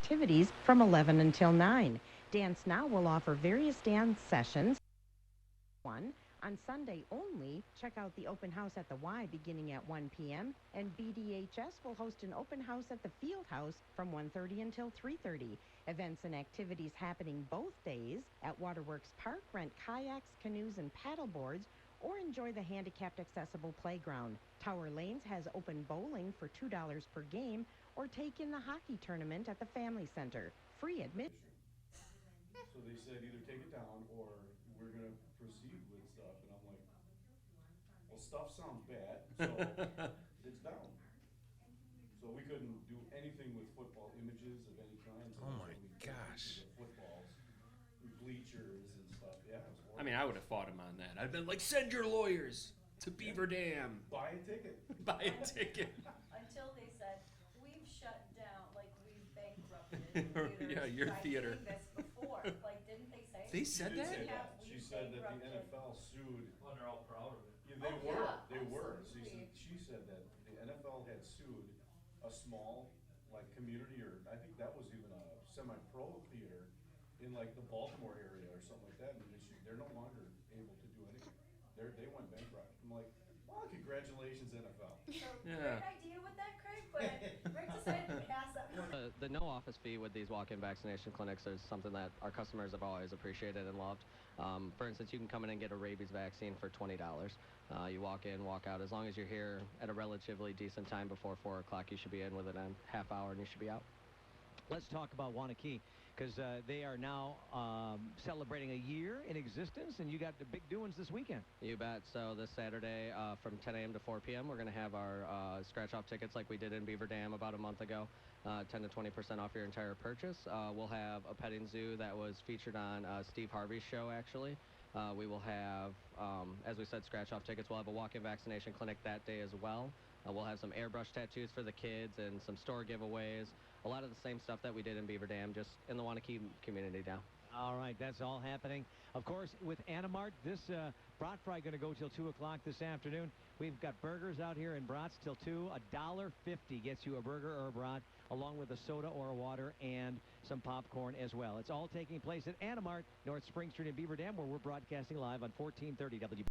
activities from 11 until 9. Dance Now will offer various dance sessions. One on Sunday only, check out the open house at the Y beginning at 1 p.m. and BDHS will host an open house at the Field House from 1:30 until 3:30. Events and activities happening both days at Waterworks Park. Rent kayaks, canoes, and paddle boards or enjoy the handicapped accessible playground. Tower Lanes has open bowling for $2 per game or take in the hockey tournament at the Family Center. Free admission. So they said either take it down or we're gonna proceed with stuff, and I'm like, well, stuff sounds bad, so it's down. So we couldn't do anything with football images of any kind, so Oh that's my why we took pictures gosh. of footballs, bleachers and stuff. Yeah, it was I mean, I horrible. would have fought him on that. I'd been like, send your lawyers to Yeah, Beaver Dam. buy a ticket. Buy a ticket. Until they said, we've shut down, like, we've bankrupted theaters Yeah, your by theater. doing this before. Like, didn't they say? They She said did that? say Yeah, that. we She said that the bankrupted. NFL sued. Well, they're all proud of it. Yeah, they Oh, were. yeah, They were. absolutely. She said that the NFL had sued a small, like, community, or I think that was even a semi-pro theater in like the Baltimore area or something like that, and they're no longer able to do anything. They went bankrupt. I'm like, well, congratulations, NFL. So, Yeah. great idea with that, Craig, but Rick decided to pass up. The no office fee with these walk-in vaccination clinics is something that our customers have always appreciated and loved. For instance, you can come in and get a rabies vaccine for $20. You walk in, walk out. As long as you're here at a relatively decent time before 4 o'clock, you should be in within a half hour and you should be out. Let's talk about Wanakee, because they are now celebrating a year in existence, and you got the big doings this weekend. You bet. So this Saturday from 10 a.m. to 4 p.m., we're going to have our scratch-off tickets like we did in Beaver Dam about a month ago, 10 to 20% off your entire purchase. We'll have a petting zoo that was featured on Steve Harvey's show, actually. We will have, as we said, scratch-off tickets. We'll have a walk-in vaccination clinic that day as well. We'll have some airbrush tattoos for the kids and some store giveaways. A lot of the same stuff that we did in Beaver Dam, just in the Wanakee community now. All right, that's all happening. Of course, with Animart, this brat fry going to go till 2 o'clock this afternoon. We've got burgers out here in brats till 2. $1.50 gets you a burger or a brat, along with a soda or a water and some popcorn as well. It's all taking place at Animart, North Spring Street in Beaver Dam, where we're broadcasting live on 1430 WB.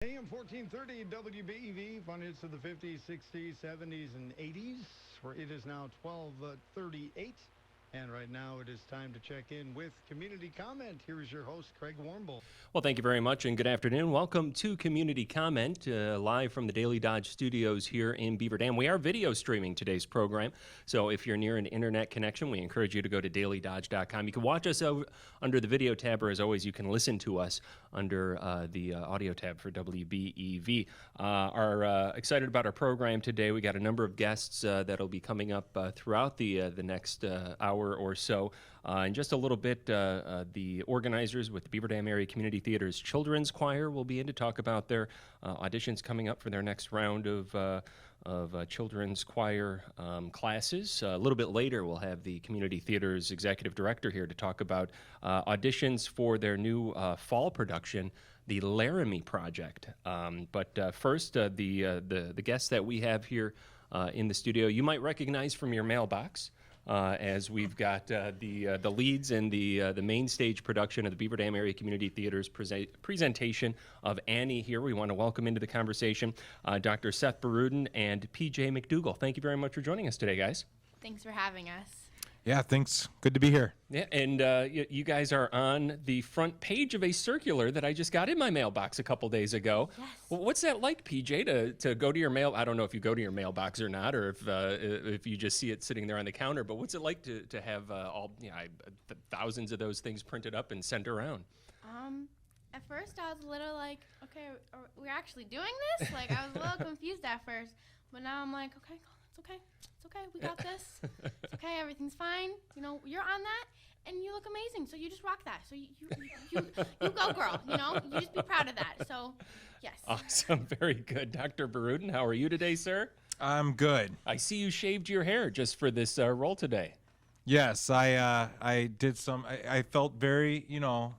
AM 1430 WBEV, fun hits of the 50s, 60s, 70s, and 80s, where it is now 12:38. And right now it is time to check in with Community Comment. Here is your host, Craig Warmble. Well, thank you very much and good afternoon. Welcome to Community Comment, live from the Daily Dodge studios here in Beaver Dam. We are video streaming today's program, so if you're near an internet connection, we encourage you to go to dailydodge.com. You can watch us under the video tab, or as always, you can listen to us under the audio tab for WBEV. Are excited about our program today. We got a number of guests that'll be coming up throughout the next hour or so. In just a little bit, the organizers with the Beaver Dam Area Community Theater's Children's Choir will be in to talk about their auditions coming up for their next round of children's choir classes. A little bit later, we'll have the Community Theater's executive director here to talk about auditions for their new fall production, the Laramie Project. But first, the guests that we have here in the studio, you might recognize from your mailbox. As we've got the leads in the main stage production of the Beaver Dam Area Community Theater's presentation of Annie here. We want to welcome into the conversation Dr. Seth Baruden and PJ McDougall. Thank you very much for joining us today, guys. Thanks for having us. Yeah, thanks. Good to be here. Yeah, and you guys are on the front page of a circular that I just got in my mailbox a couple days ago. Yes. Well, what's that like, PJ, to go to your mail? I don't know if you go to your mailbox or not, or if you just see it sitting there on the counter, but what's it like to have thousands of those things printed up and sent around? At first I was a little like, okay, are we actually doing this? Like, I was a little confused at first, but now I'm like, okay, it's okay. It's okay, we got this. It's okay, everything's fine. You know, you're on that, and you look amazing, so you just rock that. So you go, girl, you know? You just be proud of that. So, yes. Awesome, very good. Dr. Baruden, how are you today, sir? I'm good. I see you shaved your hair just for this role today. Yes, I did some. I felt very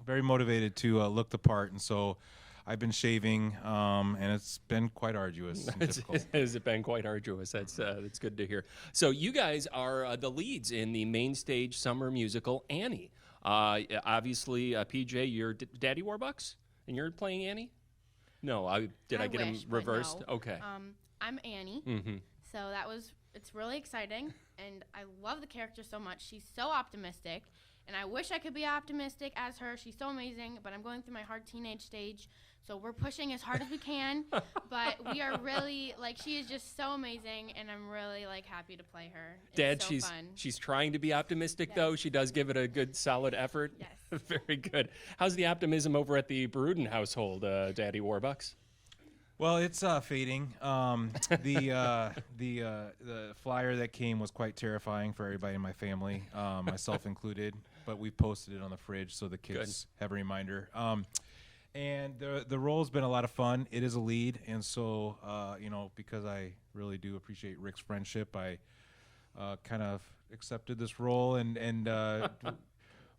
motivated to look the part, and so I've been shaving, and it's been quite arduous and difficult. Has it been quite arduous? That's good to hear. So you guys are the leads in the main stage summer musical Annie. Obviously, PJ, you're Daddy Warbucks, and you're playing Annie? No, I get wish, him but reversed? no. Okay. I'm Annie, Mm-hmm. so it's really exciting, and I love the character so much. She's so optimistic, and I wish I could be optimistic as her. She's so amazing, but I'm going through my hard teenage stage, so we're pushing as hard as we can, but we are really, she is just so amazing, and I'm really, happy to play her. It's Dad, so fun. she's trying to be optimistic, Yes. though. She does give it a good, solid effort. Yes. Very good. How's the optimism over at the Baruden household, Daddy Warbucks? Well, it's fading. The flyer that came was quite terrifying for everybody in my family, myself included. But we posted it on the fridge so the kids have a reminder. And the role's been a lot of fun. It is a lead, and so because I really do appreciate Rick's friendship, I kind of accepted this role, and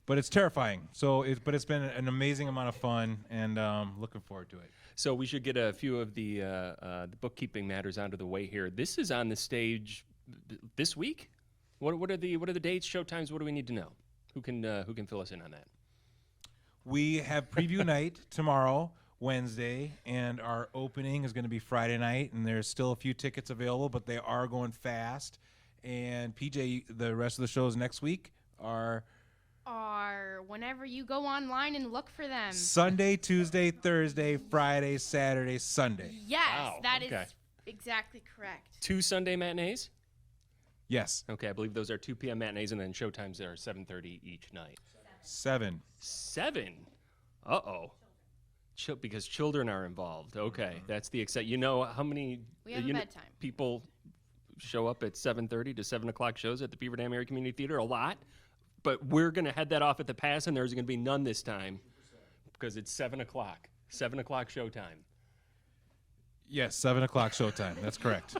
but it's terrifying. But it's been an amazing amount of fun, and looking forward to it. So we should get a few of the bookkeeping matters out of the way here. This is on the stage this week. What are the dates, showtimes? What do we need to know? Who can fill us in on that? We have preview night tomorrow, Wednesday, and our opening is going to be Friday night. And there's still a few tickets available, but they are going fast. And PJ, the rest of the shows next week are Whenever you go online and look for them. Sunday, Tuesday, Thursday, Friday, Saturday, Sunday. Yes, Wow, that okay. is exactly correct. 2 Sunday matinees? Yes. Okay, I believe those are 2 p.m. matinees, and then showtimes are 7:30 each night. 7. 7? Uh-oh. Because children are involved. Okay, that's the exciting. You know how many We have a bedtime. people show up at 7:30 to 7 o'clock shows at the Beaver Dam Area Community Theater? A lot. But we're going to head that off at the pass, and there's going to be none this time because it's 7 o'clock. 7 o'clock showtime. Yes, 7 o'clock showtime. That's correct.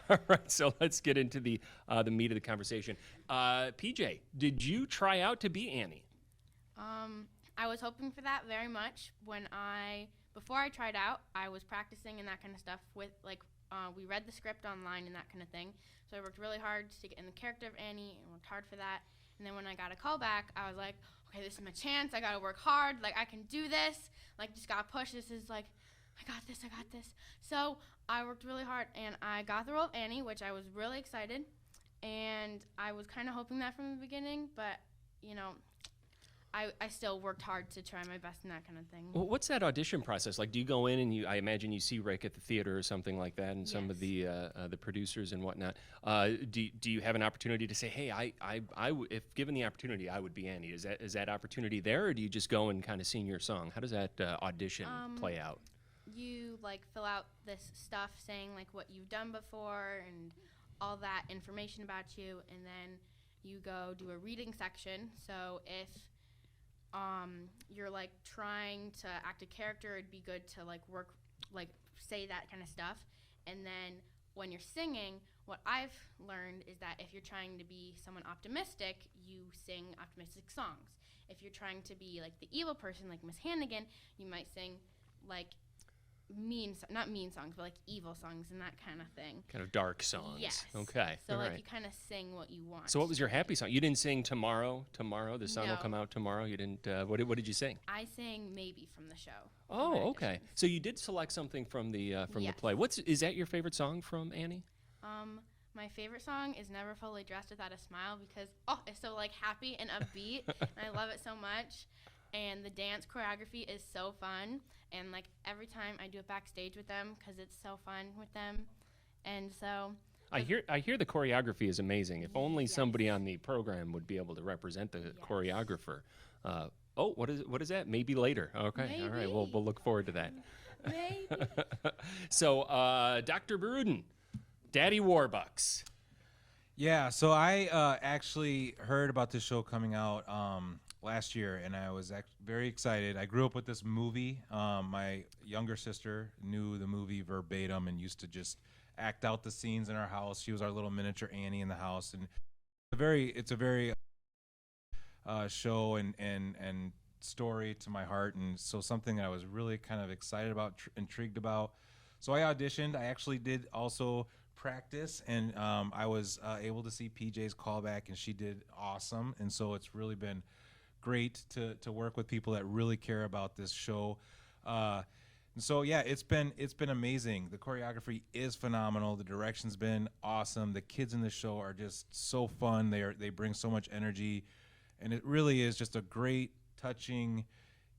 All right, so let's get into the meat of the conversation. PJ, did you try out to be Annie? I was hoping for that very much. Before I tried out, I was practicing and that kind of stuff with, we read the script online and that kind of thing. So I worked really hard to get in the character of Annie and worked hard for that. And then when I got a call back, I was like, okay, this is my chance. I got to work hard. Like, I can do this. Like, just got to push. This is like, I got this. So I worked really hard, and I got the role of Annie, which I was really excited. And I was kind of hoping that from the beginning, but, you know, I still worked hard to try my best and that kind of thing. Well, what's that audition process like? Do you go in and I imagine you see Rick at the theater or something like that, and some of the producers and whatnot. Do you have an opportunity to say, hey, if given the opportunity, I would be Annie? Is that opportunity there, or do you just go and kind of sing your song? How does that audition play out? You like fill out this stuff saying like what you've done before and all that information about you, and then you go do a reading section. So if you're like trying to act a character, it'd be good to like work, like say that kind of stuff. And then when you're singing, what I've learned is that if you're trying to be someone optimistic, you sing optimistic songs. If you're trying to be like the evil person, like Miss Hannigan, you might sing like not mean songs, but like evil songs and that kind of thing. Kind of dark songs. Yes. Okay. So all like right. you kind of sing what you want. So what was your happy song? You didn't sing Tomorrow. The sun will No. come out tomorrow. You didn't. What did you sing? I sang Maybe from the show. Oh, my okay. auditions. So you did select something from the Yes. play. Is that your favorite song from Annie? My favorite song is Never Fully Dressed Without a Smile because it's so like happy and upbeat and I love it so much. And the dance choreography is so fun, and like every time I do it backstage with them because it's so fun with them. And so I hear the choreography is amazing. If only Yes. somebody on the program would be able to represent the choreographer. What is that? Maybe later. Okay, all right. We'll look forward to that. Maybe. So, Dr. Bruden, Daddy Warbucks. Yeah, so I actually heard about this show coming out last year, and I was very excited. I grew up with this movie. My younger sister knew the movie verbatim and used to just act out the scenes in our house. She was our little miniature Annie in the house, and it's a very show and story to my heart, and so something that I was really kind of excited about, intrigued about. So I auditioned. I actually did also practice, and I was able to see PJ's callback, and she did awesome. And so it's really been great to work with people that really care about this show. And so yeah, it's been amazing. The choreography is phenomenal. The direction's been awesome. The kids in the show are just so fun. They bring so much energy, and it really is just a great, touching,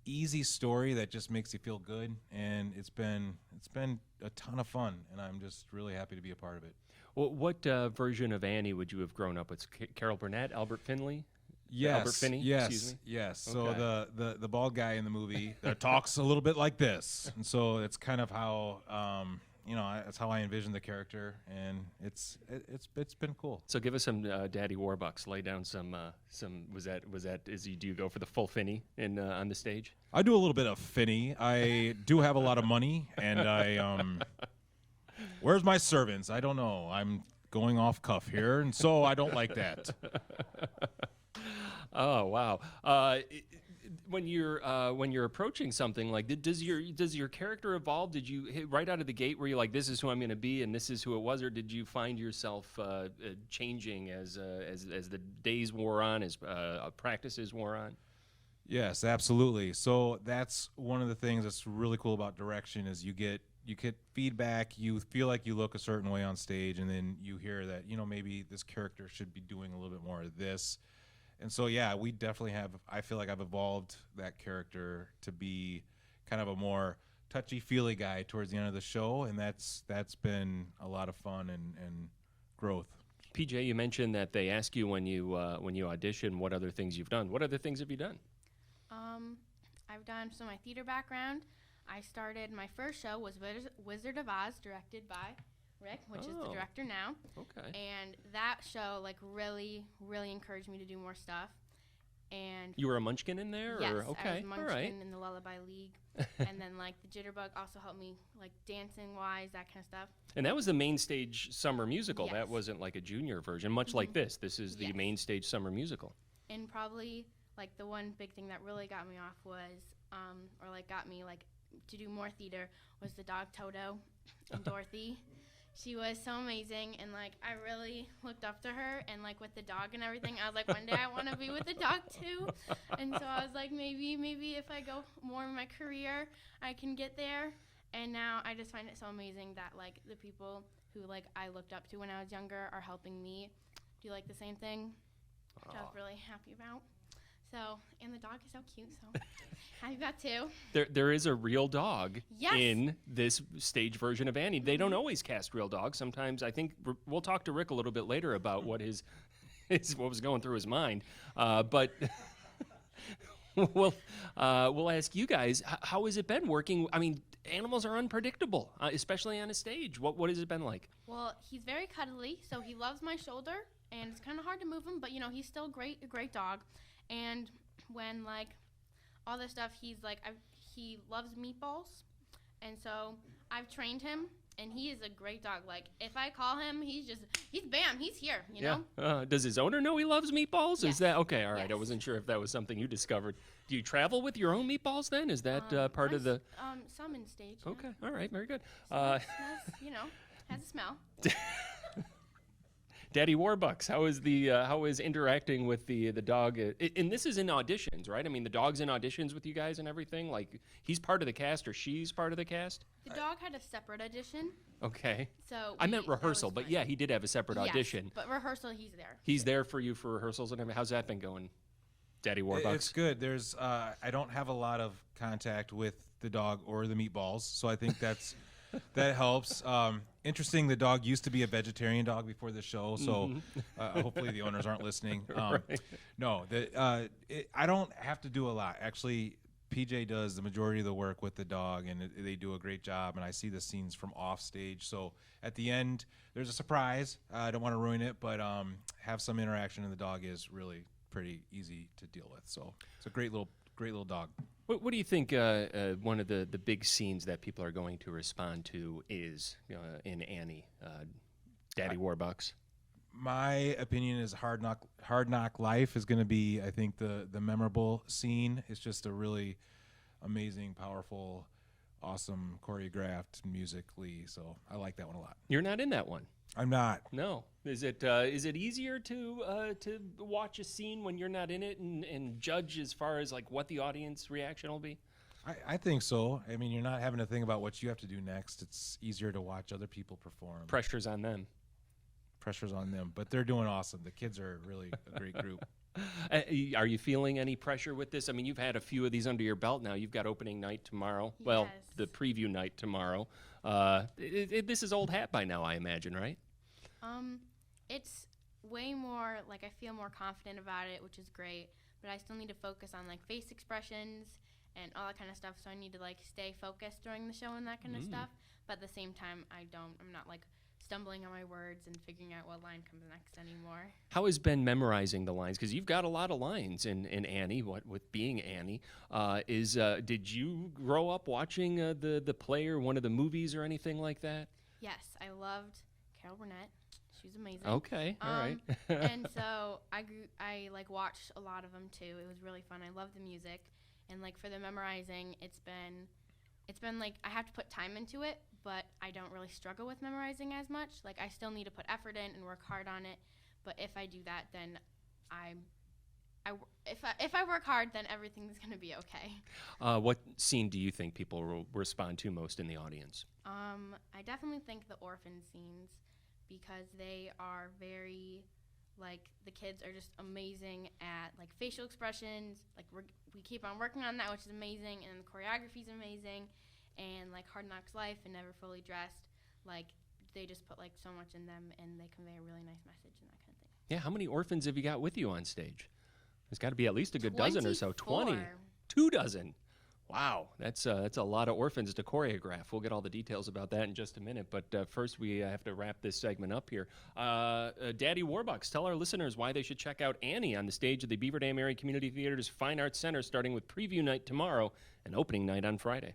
easy story that just makes you feel good. And it's been a ton of fun, and I'm just really happy to be a part of it. Well, what version of Annie would you have grown up with? Carol Burnett, Albert Finley? Yes. Albert Finney? Yes. Excuse me? Yes. So Okay. the bald guy in the movie that talks a little bit like this, and so it's kind of how that's how I envision the character, and it's been cool. So give us some Daddy Warbucks. Lay down some. Do you go for the full Finney on the stage? I do a little bit of Finney. I do have a lot of money, and I where's my servants? I don't know. I'm going off cuff here, and so I don't like that. Oh wow! When you're approaching something like, does your character evolve? Did you hit right out of the gate where you're like, this is who I'm going to be, and this is who it was, or did you find yourself changing as the days wore on, as practices wore on? Yes, absolutely. So that's one of the things that's really cool about direction is you get feedback. You feel like you look a certain way on stage, and then you hear that maybe this character should be doing a little bit more of this. And so, yeah, we definitely have. I feel like I've evolved that character to be kind of a more touchy-feely guy towards the end of the show, and that's been a lot of fun and growth. PJ, you mentioned that they ask you when you audition what other things you've done. What other things have you done? I've done my theater background. I started my first show was Wizard of Oz, directed by Rick, which is the director now. Okay. And that show really, really encouraged me to do more stuff. And You were a munchkin in there? yes, Or? Okay. I was Munchkin All right. in the Lullaby League. And then the Jitterbug also helped me dancing wise, that kind of stuff. And that was the main stage summer musical. Yes. That wasn't like a junior version, much like this. This is the Yes. main stage summer musical. And probably the one big thing that really got me off was got me to do more theater was the dog Toto and Dorothy. She was so amazing, and like I really looked up to her, and like with the dog and everything, I was like, one day I want to be with the dog too. And so I was like, maybe if I go more in my career, I can get there. And now I just find it so amazing that like the people who like I looked up to when I was younger are helping me do like the same thing, which I was really happy about. So, and the dog is so cute, so I've got two. There is a real dog Yes. in this stage version of Annie. They don't always cast real dogs. Sometimes I think we'll talk to Rick a little bit later about what what was going through his mind. But we'll ask you guys, how has it been working? I mean, animals are unpredictable, especially on a stage. What has it been like? Well, he's very cuddly, so he loves my shoulder, and it's kind of hard to move him, but you know, he's still a great dog. And when like all this stuff, he loves meatballs, and so I've trained him, and he is a great dog. Like if I call him, he's bam, he's here, you know? Does his owner know he loves meatballs? Yes. Is that okay? All right. Yes. I wasn't sure if that was something you discovered. Do you travel with your own meatballs then? Is that part of the? Some in stage. Yeah. Okay. All right. Very good. Smells, you know, has a smell. Daddy Warbucks, how is interacting with the dog? And this is in auditions, right? I mean, the dog's in auditions with you guys and everything. Like he's part of the cast or she's part of the cast. The dog had a separate audition. Okay. So I meant that was rehearsal, but fun. yeah, he did have a separate Yes, audition. but rehearsal, he's there. He's there for you for rehearsals and everything. How's that been going, Daddy Warbucks? It's good. There's I don't have a lot of contact with the dog or the meatballs, so I think that helps. Interesting, the dog used to be a vegetarian dog before the show, so hopefully the owners aren't listening. Right. No, I don't have to do a lot. Actually, PJ does the majority of the work with the dog, and they do a great job, and I see the scenes from off stage. So at the end, there's a surprise. I don't want to ruin it, but have some interaction, and the dog is really pretty easy to deal with. So it's a great little dog. What do you think one of the big scenes that people are going to respond to is in Annie, Daddy Warbucks? My opinion is Hard Knock Life is going to be, I think, the memorable scene. It's just a really amazing, powerful, awesome, choreographed musically. So I like that one a lot. You're not in that one. I'm not. No. Is it easier to watch a scene when you're not in it and judge as far as like what the audience reaction will be? I think so. I mean, you're not having to think about what you have to do next. It's easier to watch other people perform. Pressure's on them. Pressure's on them, but they're doing awesome. The kids are really a great group. Are you feeling any pressure with this? I mean, you've had a few of these under your belt now. You've got opening night tomorrow. Yes. Well, the preview night tomorrow. This is old hat by now, I imagine, right? It's way more, like, I feel more confident about it, which is great, but I still need to focus on, like, face expressions and all that kind of stuff, so I need to, like, stay focused during the show and that kind of stuff, but at the same time, I'm not, like, stumbling on my words and figuring out what line comes next anymore. How has Ben memorizing the lines? Because you've got a lot of lines in Annie, with being Annie. Did you grow up watching the play or one of the movies or anything like that? Yes, I loved Carol Burnett. She was amazing. Okay, all right. And so I like watched a lot of them too. It was really fun. I love the music, and like for the memorizing, it's been like I have to put time into it, but I don't really struggle with memorizing as much. Like I still need to put effort in and work hard on it, but if I do that, then if I work hard, then everything's gonna be okay. What scene do you think people will respond to most in the audience? I definitely think the orphan scenes, because they are very, like, the kids are just amazing at, like, facial expressions. Like, we keep on working on that, which is amazing, and the choreography's amazing, and, like, Hard Knocks Life and Never Fully Dressed, like, they just put, like, so much in them, and they convey a really nice message and that kind of thing. Yeah, how many orphans have you got with you on stage? There's got to be at least a good dozen or so. 20. 2 dozen. Wow, that's a lot of orphans to choreograph. We'll get all the details about that in just a minute, but first we have to wrap this segment up here. Daddy Warbucks, tell our listeners why they should check out Annie on the stage of the Beaver Dam Area Community Theater's Fine Arts Center, starting with preview night tomorrow and opening night on Friday.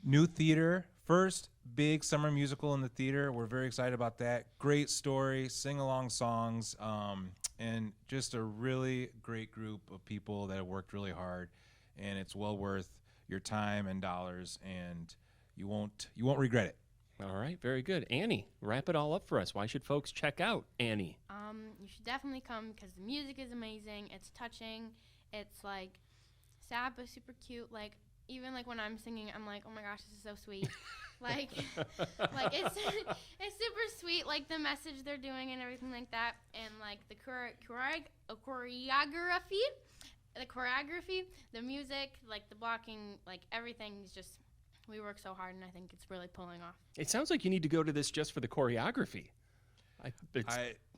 New theater, first big summer musical in the theater. We're very excited about that. Great story, sing-along songs, and just a really great group of people that have worked really hard. And it's well worth your time and dollars, and you won't regret it. All right, very good. Annie, wrap it all up for us. Why should folks check out Annie? You should definitely come because the music is amazing. It's touching. It's like sad but super cute. Like even like when I'm singing, I'm like, oh my gosh, this is so sweet. like it's it's super sweet. Like the message they're doing and everything like that, and like the choreography, the music, like the blocking, like everything is just. We work so hard, and I think it's really pulling off. It sounds like you need to go to this just for the choreography.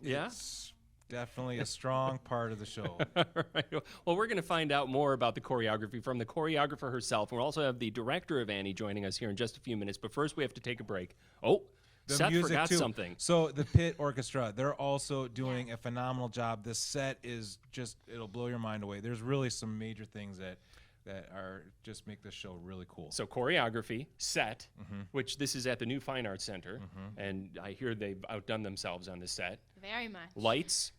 Yeah? It's definitely a strong part of the show. All right. Well, we're going to find out more about the choreography from the choreographer herself. We'll also have the director of Annie joining us here in just a few minutes. But first, we have to take a break. Oh, The Seth music forgot too. something. So the Pit Orchestra, they're also doing a phenomenal job. This set is just, it'll blow your mind away. There's really some major things that are just make this show really cool. So choreography, set, which this is at the new Fine Arts Center, and I hear they've outdone themselves on the set. Very much. Lights.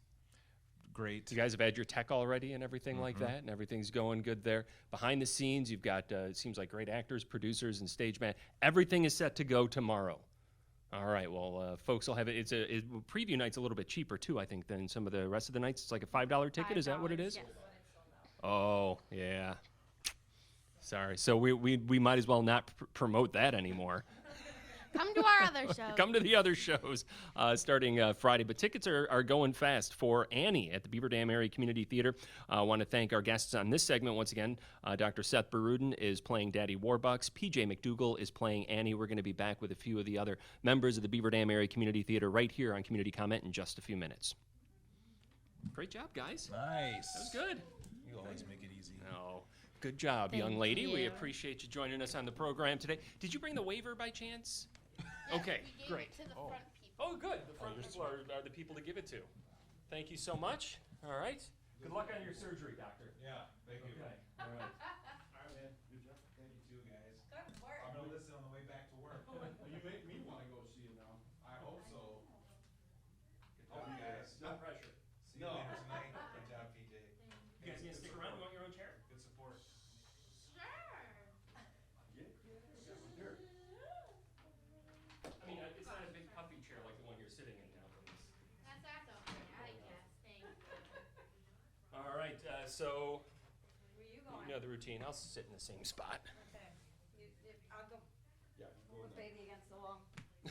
Great. You guys have had your tech already and everything like that, and everything's going good there. Behind the scenes, you've got, it seems like great actors, producers, and stage man. Everything is set to go tomorrow. All right, well, folks will have it. Preview night's a little bit cheaper, too, I think, than some of the rest of the nights. It's like a $5 ticket. Is that what it is? Yes. Oh, yeah. Sorry. So we might as well not promote that anymore. Come to our other shows. Come to the other shows starting Friday. But tickets are going fast for Annie at the Beaver Dam Area Community Theater. I want to thank our guests on this segment once again. Dr. Seth Baruden is playing Daddy Warbucks. PJ McDougal is playing Annie. We're going to be back with a few of the other members of the Beaver Dam Area Community Theater right here on Community Comment in just a few minutes. Great job, guys. Nice. That was good. You always make it easy. No. Good job, Thank young lady. We you. appreciate you joining us on the program today. Did you bring the waiver by chance? Okay, We gave great. it to the front people. Oh, good. The front people are the people to give it to. Thank you so much. All right. Good luck on your surgery, doctor. Yeah, thank you. Okay. All right. All right, man. Good job. Thank you, too, guys. Good work. I'm going to listen on the way back to work. Well, you make me want to go see it now. I hope so. Good job, you guys. No pressure. See you later tonight. Good job, PJ. You guys gonna stick around? You want your own chair? Good support. I mean, it's not a big puffy chair like the one you're sitting in now, please. That's okay. I guess. Thank you. All right. So Where you you going? know the routine. I'll sit in the same spot. Okay. I'll go Yeah, go with baby against the wall.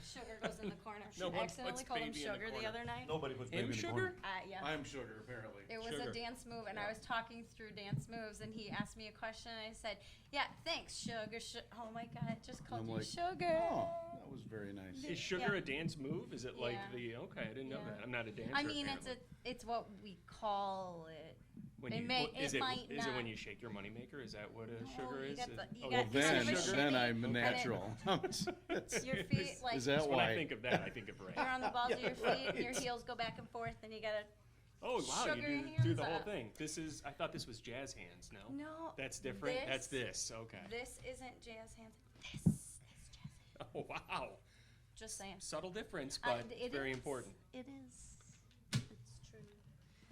Sugar goes in the corner. She No one accidentally puts called him baby in the Sugar the corner. other night. Nobody puts Him baby in the sugar? corner. Yeah. I'm sugar, apparently. It was Sugar. a dance move, and I was talking through dance moves, and he asked me a question, and I said, "Yeah, thanks, Sugar." Oh my God, it just called I'm you like, Sugar. Oh, that was very nice. Is sugar Yeah. a dance move? Is it like Yeah. okay? I didn't know Yeah. that. I'm not a dancer. I mean, apparently. it's what we call it. When it you, may- is it it might is it when not. you shake your moneymaker? Is that what a No, sugar you is? got the- you Oh, got- this Then- is sugar? then I'm Okay. natural. Your feet, like, Is that When I why? think of that, I think of Ray. you're on the balls of your feet, and your heels go back and forth, and you gotta. Oh wow, Sugar you your do hands the whole up. thing. This is. I thought this was jazz hands. No. No. That's different. That's this. Okay. This isn't jazz hands. This is jazz hands. Oh wow. Just saying. Subtle difference, but It very is. important. It is. It's true.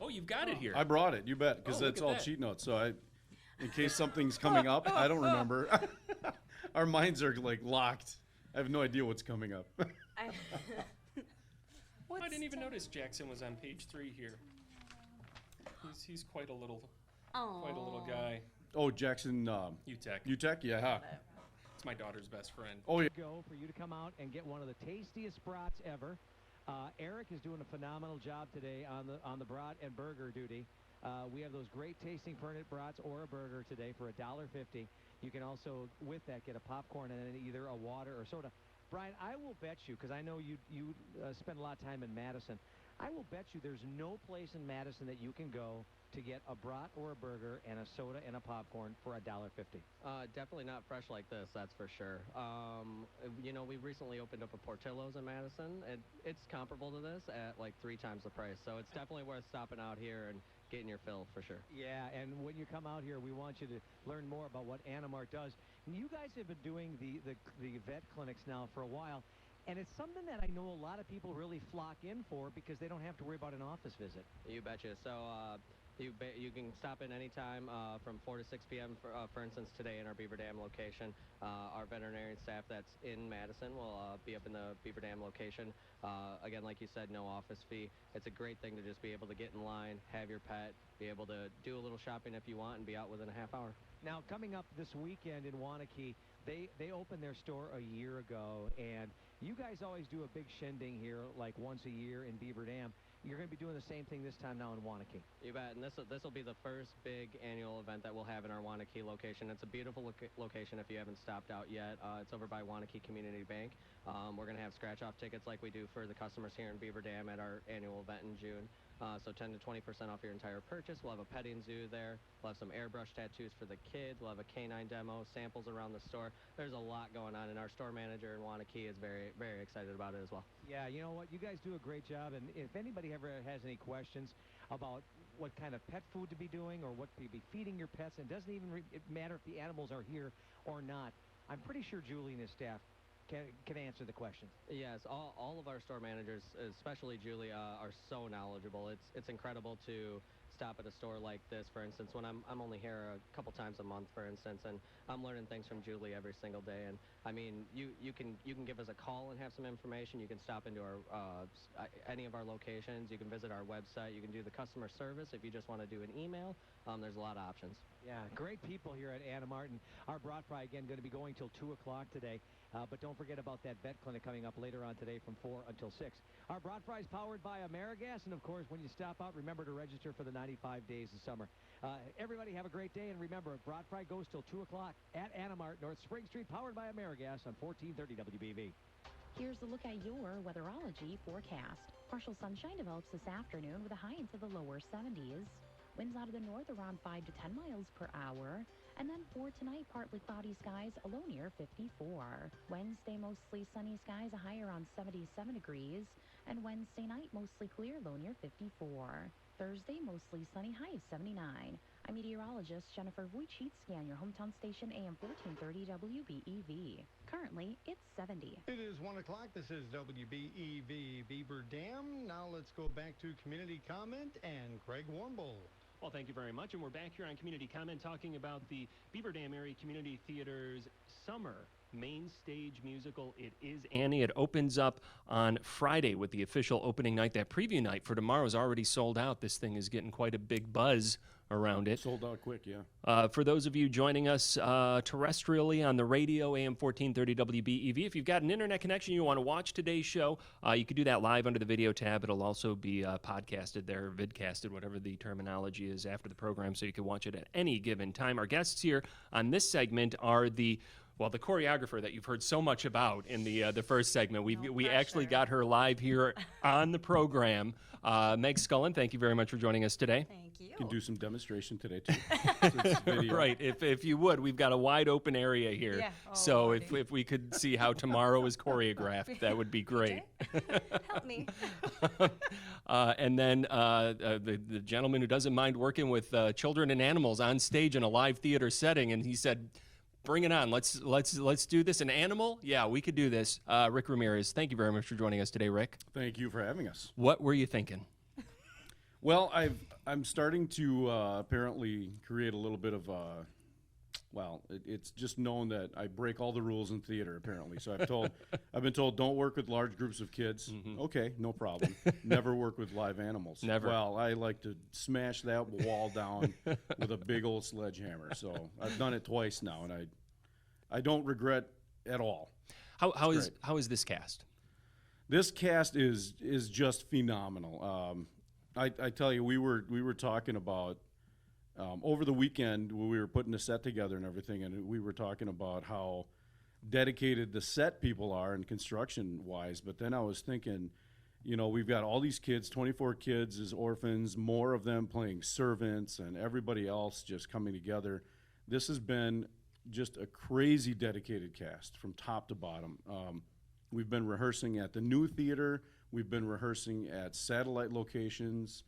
Oh, you've got it here. I brought it, you bet, because Oh, look that's at all that. cheat notes. So in case something's coming up, I don't remember. Our minds are like locked. I have no idea what's coming up. I, I didn't even notice Jackson was on page 3 here. He's quite a little guy. Oh, Jackson, UTech. UTech, yeah. It's my daughter's best friend. Oh, yeah. Go for you to come out and get one of the tastiest brats ever. Eric is doing a phenomenal job today on the brat and burger duty. We have those great tasting permanent brats or a burger today for $1.50. You can also, with that, get a popcorn and then either a water or soda. Brian, I will bet you, because I know you spend a lot of time in Madison, I will bet you there's no place in Madison that you can go to get a brat or a burger and a soda and a popcorn for $1.50. Definitely not fresh like this, that's for sure. You know, we recently opened up a Portillo's in Madison, and it's comparable to this at like 3 times the price. So it's definitely worth stopping out here and getting your fill for sure. Yeah, and when you come out here, we want you to learn more about what Animart does. And you guys have been doing the vet clinics now for a while, and it's something that I know a lot of people really flock in for because they don't have to worry about an office visit. You betcha. So You can stop in anytime from 4 to 6 p.m. For instance, today in our Beaver Dam location, our veterinarian staff that's in Madison will be up in the Beaver Dam location. Again, like you said, no office fee. It's a great thing to just be able to get in line, have your pet, be able to do a little shopping if you want, and be out within a half hour. Now, coming up this weekend in Wanakee, they opened their store a year ago, and you guys always do a big shindig here, like once a year in Beaver Dam. You're going to be doing the same thing this time now in Wanakee. You bet, and this will be the first big annual event that we'll have in our Wanakee location. It's a beautiful location if you haven't stopped out yet. It's over by Wanakee Community Bank. We're going to have scratch-off tickets like we do for the customers here in Beaver Dam at our annual event in June. So 10 to 20% off your entire purchase. We'll have a petting zoo there. We'll have some airbrush tattoos for the kids. We'll have a canine demo, samples around the store. There's a lot going on, and our store manager in Wanakee is very, very excited about it as well. Yeah, you know what? You guys do a great job, and if anybody ever has any questions about what kind of pet food to be doing or what to be feeding your pets, and it doesn't even matter if the animals are here or not, I'm pretty sure Julie and his staff can answer the questions. Yes, all of our store managers, especially Julie, are so knowledgeable. It's incredible to stop at a store like this, for instance, when I'm only here a couple times a month, for instance, and I'm learning things from Julie every single day. And I mean, you can give us a call and have some information. You can stop into our any of our locations. You can visit our website. You can do the customer service if you just want to do an email. There's a lot of options. Yeah, great people here at Anna Martin. Our broad fry, again, going to be going till 2 o'clock today. But don't forget about that vet clinic coming up later on today from 4 until 6. Our broad fry is powered by Amerigas. And, of course, when you stop out, remember to register for the 95 days of summer. Everybody have a great day. And remember, broad fry goes till 2 o'clock at Anna Martin, North Spring Street, powered by Amerigas on 1430 WBV. Here's a look at your weatherology forecast. Partial sunshine develops this afternoon with a high into the lower 70s. Winds out of the north around 5 to 10 miles per hour. And then for tonight, partly cloudy skies, a low near 54. Wednesday, mostly sunny skies, a high around 77 degrees. And Wednesday night, mostly clear, low near 54. Thursday, mostly sunny, high of 79. I'm meteorologist Jennifer Wojcicki on your hometown station, AM 1430 WBEV. Currently, it's 70. It is 1 o'clock. This is WBEV Beaver Dam. Now let's go back to community comment and Craig Warmble. Well, thank you very much. And we're back here on Community Comment talking about the Beaver Dam Area Community Theater's summer main stage musical. It is Annie. It opens up on Friday with the official opening night. That preview night for tomorrow is already sold out. This thing is getting quite a big buzz around it. Sold out quick, yeah. For those of you joining us terrestrially on the radio, AM 1430 WBEV, if you've got an internet connection, you want to watch today's show, you can do that live under the video tab. It'll also be podcasted there, vidcasted, whatever the terminology is after the program, so you can watch it at any given time. Our guests here on this segment are the choreographer that you've heard so much about in the first segment. We actually got her live here on the program. Meg Scullin, thank you very much for joining us today. Thank you. You can do some demonstration today, too. It's video. Right, if you would. We've got a wide open area here. Yeah. So if we could see how tomorrow is choreographed, that would be great. Help me. And then the gentleman who doesn't mind working with children and animals on stage in a live theater setting, and he said, bring it on. Let's do this. An animal? Yeah, we could do this. Rick Ramirez, thank you very much for joining us today, Rick. Thank you for having us. What were you thinking? Well, I'm starting to apparently create a little bit of it's just known that I break all the rules in theater apparently. So I've been told don't work with large groups of kids. Mm-hmm. Okay, no problem. Never work with live animals. Never. Well, I like to smash that wall down with a big old sledgehammer. So I've done it twice now, and I don't regret at all. How is this cast? This cast is just phenomenal. I tell you, we were talking about over the weekend when we were putting the set together and everything, and we were talking about how dedicated the set people are and construction-wise. But then I was thinking, we've got all these kids, 24 kids as orphans, more of them playing servants, and everybody else just coming together. This has been just a crazy dedicated cast from top to bottom. We've been rehearsing at the new theater. We've been rehearsing at satellite locations,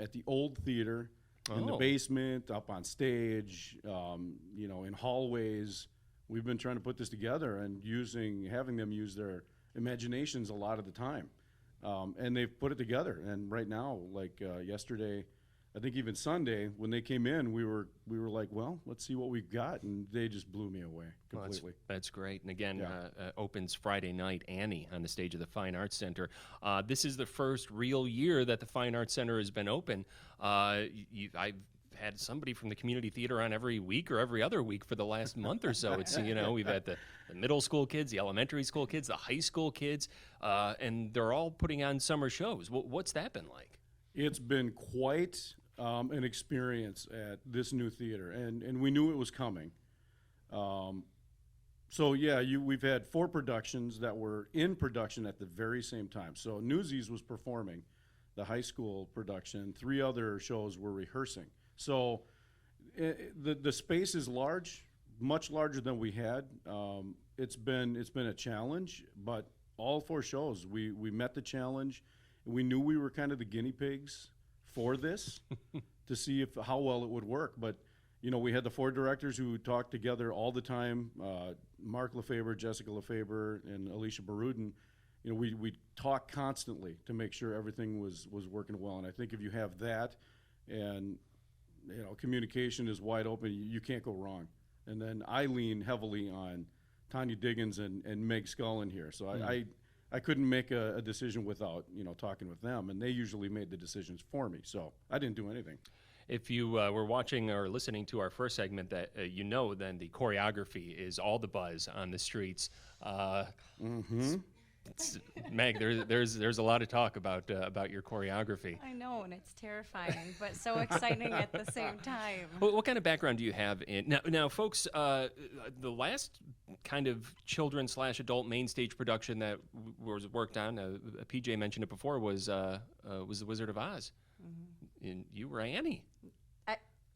at the old theater, in the basement, up on stage, in hallways. We've been trying to put this together and having them use their imaginations a lot of the time. And they've put it together. And right now, like yesterday, I think even Sunday when they came in, we were like, well, let's see what we've got, and they just blew me away completely. Well, that's great. And again, Yeah. opens Friday night, Annie, on the stage of the Fine Arts Center. This is the first real year that the Fine Arts Center has been open. I've had somebody from the community theater on every week or every other week for the last month or so. It's, we've had the middle school kids, the elementary school kids, the high school kids, and they're all putting on summer shows. What's that been like? It's been quite an experience at this new theater, and we knew it was coming. We've had 4 productions that were in production at the very same time. So Newsies was performing the high school production. 3 other shows were rehearsing. So the space is large, much larger than we had. It's been a challenge, but all 4 shows we met the challenge. We knew we were kind of the guinea pigs for this to see how well it would work. But, we had the 4 directors who talked together all the time, Mark Lefebvre, Jessica Lefebvre, and Alicia Barudin. We talk constantly to make sure everything was working well. And I think if you have that and, communication is wide open, you can't go wrong. And then I lean heavily on Tanya Diggins and Meg Scullin here. So I couldn't make a decision without, talking with them, and they usually made the decisions for me, so I didn't do anything. If you were watching or listening to our first segment, that then the choreography is all the buzz on the streets. Meg, there's a lot of talk about your choreography. I know, and it's terrifying, but so exciting at the same time. What kind of background do you have in now, folks? The last kind of children/adult main stage production that was worked on, PJ mentioned it before, was The Wizard of Oz. Mm-hmm. And you were Annie.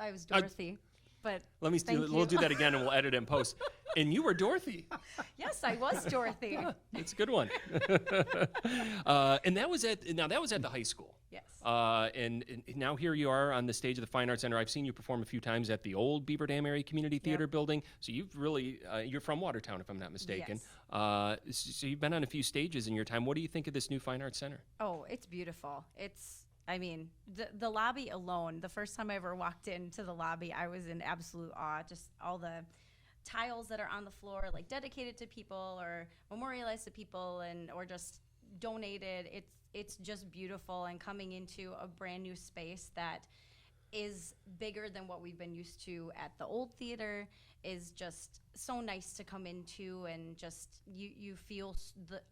I was Dorothy. But we'll do that again, and we'll edit in post. And you were Dorothy. Yes, I was Dorothy. It's a good one. And that was at the high school. Yes. And now here you are on the stage of the Fine Arts Center. I've seen you perform a few times at the old Beaver Dam Area Community Theater building. So you've really you're from Watertown, if I'm not mistaken. Yes. So you've been on a few stages in your time. What do you think of this new Fine Arts Center? Oh, it's beautiful. The lobby alone, the first time I ever walked into the lobby, I was in absolute awe. Just all the tiles that are on the floor, like dedicated to people or memorialized to people or just donated. It's just beautiful, and coming into a brand new space that is bigger than what we've been used to at the old theater is just so nice to come into, and just you feel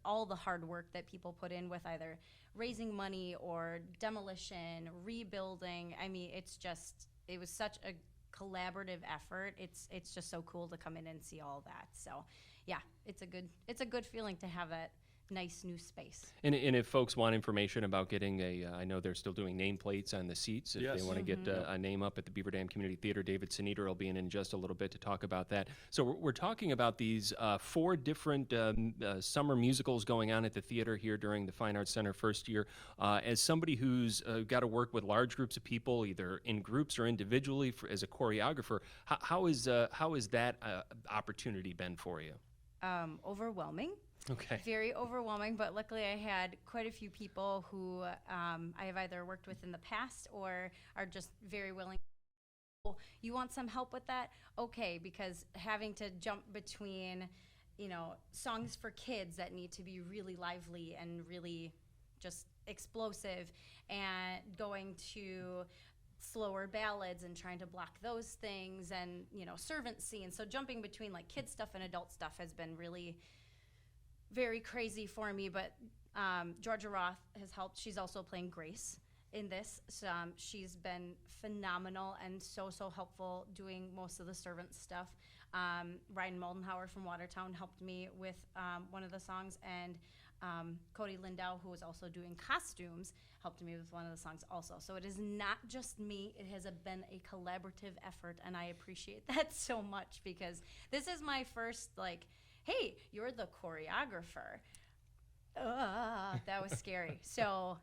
all the hard work that people put in with either raising money or demolition, rebuilding. It was such a collaborative effort. It's just so cool to come in and see all that. So yeah, it's a good feeling to have that nice new space. And if folks want information about getting I know they're still doing nameplates on the seats. If they want to get a name up at the Beaver Dam Community Theater, David Siniter will be in just a little bit to talk about that. So we're talking about these 4 different summer musicals going on at the theater here during the Fine Arts Center first year. As somebody who's got to work with large groups of people, either in groups or individually as a choreographer, how is that opportunity been for you? Overwhelming. Okay. Very overwhelming, but luckily I had quite a few people who I have either worked with in the past or are just very willing. Oh, you want some help with that? Okay, because having to jump between, songs for kids that need to be really lively and really just explosive, and going to slower ballads and trying to block those things, and servant scenes. So jumping between like kid stuff and adult stuff has been really very crazy for me, but Georgia Roth has helped. She's also playing Grace in this. So, she's been phenomenal and so helpful doing most of the servant stuff. Ryan Moldenhauer from Watertown helped me with one of the songs, and Cody Lindau, who is also doing costumes, helped me with one of the songs also. So it is not just me. It has been a collaborative effort, and I appreciate that so much, because this is my first, hey, you're the choreographer. That was scary. So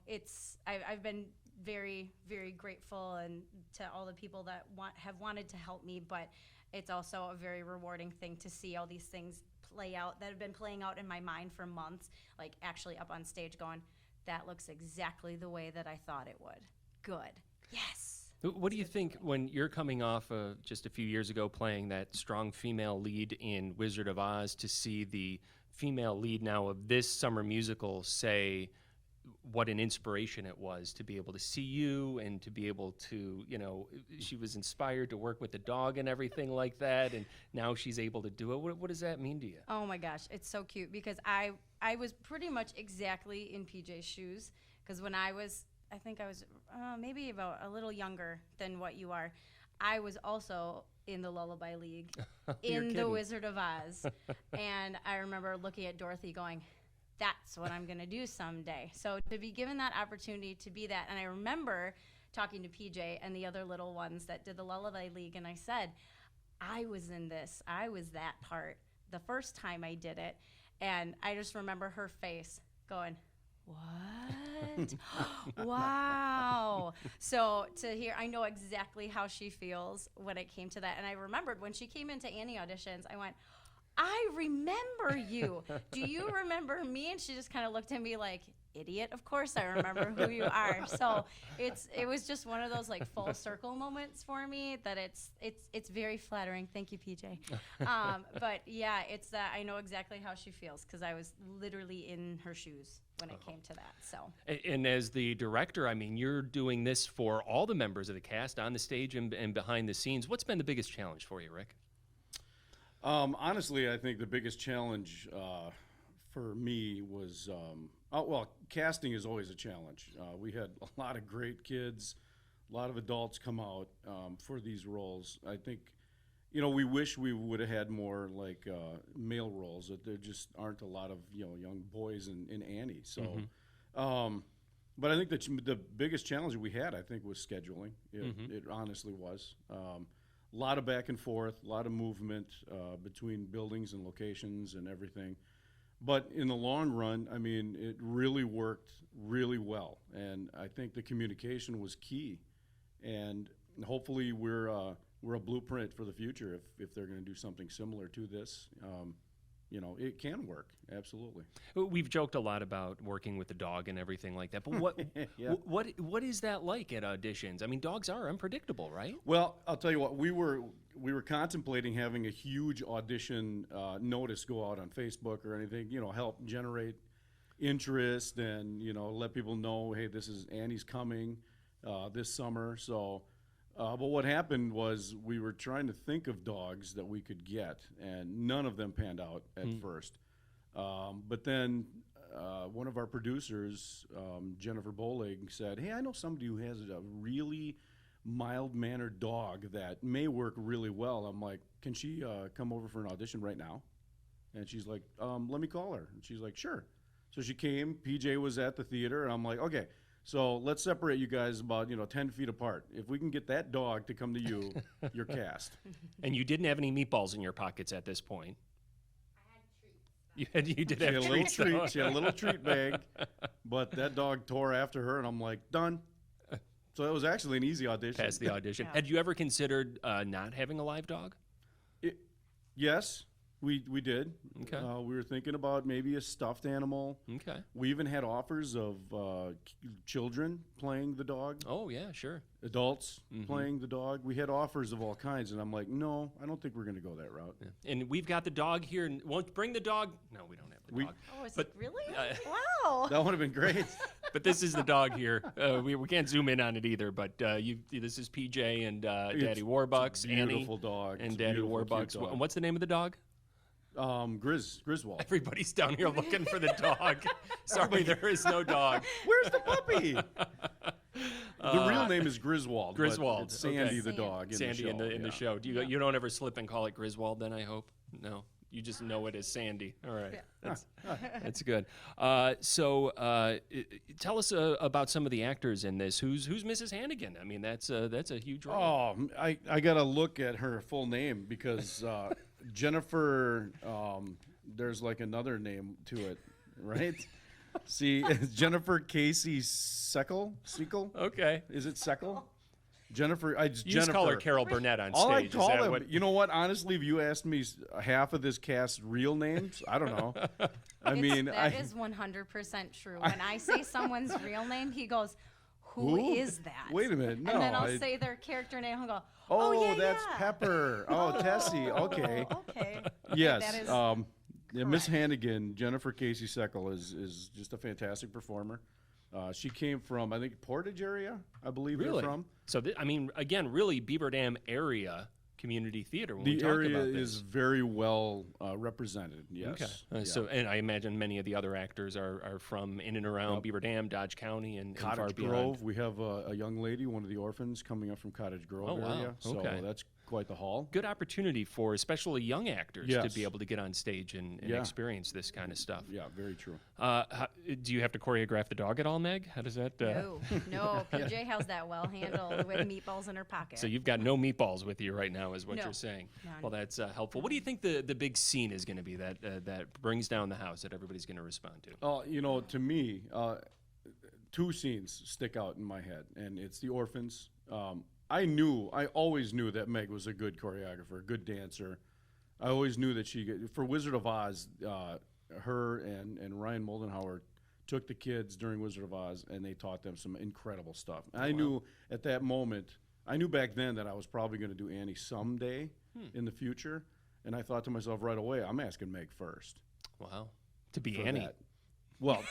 I've been very, very grateful, and to all the people that have wanted to help me, but it's also a very rewarding thing to see all these things play out that have been playing out in my mind for months, actually up on stage going, that looks exactly the way that I thought it would. Good. Yes. What do you think when you're coming off just a few years ago playing that strong female lead in Wizard of Oz to see the female lead now of this summer musical say what an inspiration it was to be able to see you and to be able to, she was inspired to work with the dog and everything like that, and now she's able to do it. What does that mean to you? Oh my gosh, it's so cute because I was pretty much exactly in PJ's shoes because when I think I was maybe about a little younger than what you are. I was also in the Lullaby League in The Wizard of Oz. And I remember looking at Dorothy going, that's what I'm going to do someday. So to be given that opportunity to be that, and I remember talking to PJ and the other little ones that did the Lullaby League, and I said, I was in this. I was that part the first time I did it. And I just remember her face going, what? Wow. So to hear, I know exactly how she feels when it came to that. And I remembered when she came into Annie auditions, I went, I remember you. Do you remember me? And she just kind of looked at me like, idiot, of course I remember who you are. So it was just one of those like full circle moments for me that it's very flattering. Thank you, PJ. But yeah, it's I know exactly how she feels because I was literally in her shoes when it came to that. So and as the director, I mean, you're doing this for all the members of the cast on the stage and behind the scenes. What's been the biggest challenge for you, Rick? Honestly, I think the biggest challenge for me was, casting is always a challenge. We had a lot of great kids, a lot of adults come out for these roles. I think, we wish we would have had more like male roles. That there just aren't a lot of young boys in Annie. So, but I think that the biggest challenge we had, I think, was scheduling. It honestly was. A lot of back and forth, a lot of movement between buildings and locations and everything. But in the long run, I mean, it really worked really well. And I think the communication was key. And hopefully we're a blueprint for the future if they're going to do something similar to this. It can work, absolutely. We've joked a lot about working with the dog and everything like that, but what is that like at auditions? I mean, dogs are unpredictable, right? Well, I'll tell you what, we were contemplating having a huge audition notice go out on Facebook or anything, help generate interest and, let people know, hey, this is Annie's coming this summer. So but what happened was we were trying to think of dogs that we could get, and none of them panned out at first. But then one of our producers, Jennifer Bolig, said, hey, I know somebody who has a really mild-mannered dog that may work really well. I'm like, can she come over for an audition right now? And she's like, let me call her. And she's like, sure. So she came. PJ was at the theater, and I'm like, okay. So let's separate you guys about 10 feet apart. If we can get that dog to come to you, you're cast. And you didn't have any meatballs in your pockets at this point. You did She have had a little treats, though. treat. She had a little treat bag, but that dog tore after her, and I'm like, done. So it was actually an easy audition. Passed the audition. Had you ever considered not having a live dog? Yes, we did. Okay. We were thinking about maybe a stuffed animal. Okay. We even had offers of children playing the dog. Oh, yeah, sure. Adults playing the dog. We had offers of all kinds, and I'm like, no, I don't think we're going to go that route. Yeah. And we've got the dog here. And won't bring the dog? No, we don't have the dog. Oh, is But, it really? Wow. That would have been great. But this is the dog here. We can't zoom in on it either. But this is PJ and Daddy Warbucks, It's a beautiful Annie, dog. and It's a Daddy beautiful, cute Warbucks. dog. What's the name of the dog? Griswold. Everybody's down here looking for the dog. Sorry, there is no dog. Where's the puppy? The real name is Griswold. Griswold. But it's Sandy Okay. the dog in Sandy the show. in the show. You don't ever slip and call it Griswold then, I hope? No. You just know it as Sandy. All right. That's good. So tell us about some of the actors in this. Who's Mrs. Hannigan? I mean, that's a huge role. Oh, I got to look at her full name because Jennifer, there's like another name to it, right? See, it's Jennifer Casey Seckel? Okay. Is it Seckel? Jennifer. You Jennifer. just call her Carol Burnett on stage. All I Is call that them, what- you know what? Honestly, if you asked me half of this cast's real names, I don't know. I mean, That is 100% true. When I say someone's real name, he goes, who is that? Wait a minute. No. And then I'll say their character name and go, Oh, yeah, that's yeah. Pepper. Oh, Tessie. Okay. Okay. Yes. That is yeah, Miss correct. Hannigan, Jennifer Casey Seckle, is just a fantastic performer. She came from, I think, Portage area, I believe Really? they're from. So, I mean, again, really Beaver Dam area community theater when we The talk area about this. is very well represented, yes. Okay. Yeah. So, and I imagine many of the other actors are from in and around Beaver Dam, Dodge County, and far Cottage beyond. Grove, we have a young lady, one of the orphans, coming up from Cottage Grove Oh, wow. area. So Okay. that's quite the haul. Good opportunity for especially young actors to Yes. be able to get on stage and Yeah. experience this kind of stuff. Yeah, very true. Do you have to choreograph the dog at all, Meg? How does that? No, PJ has that well handled with meatballs in her pocket. So you've got no meatballs with you right now, is what No. you're saying. None. Well, that's helpful. What do you think the big scene is going to be that brings down the house that everybody's going to respond to? Oh, to me, two scenes stick out in my head, and it's the orphans. I always knew that Meg was a good choreographer, a good dancer. I always knew that for Wizard of Oz, her and Ryan Moldenhauer took the kids during Wizard of Oz, and they taught them some incredible stuff. I knew at that moment, I knew back then that I was probably going to do Annie someday in the future, and I thought to myself right away, I'm asking Meg first. Wow. To be for Annie. that. Well,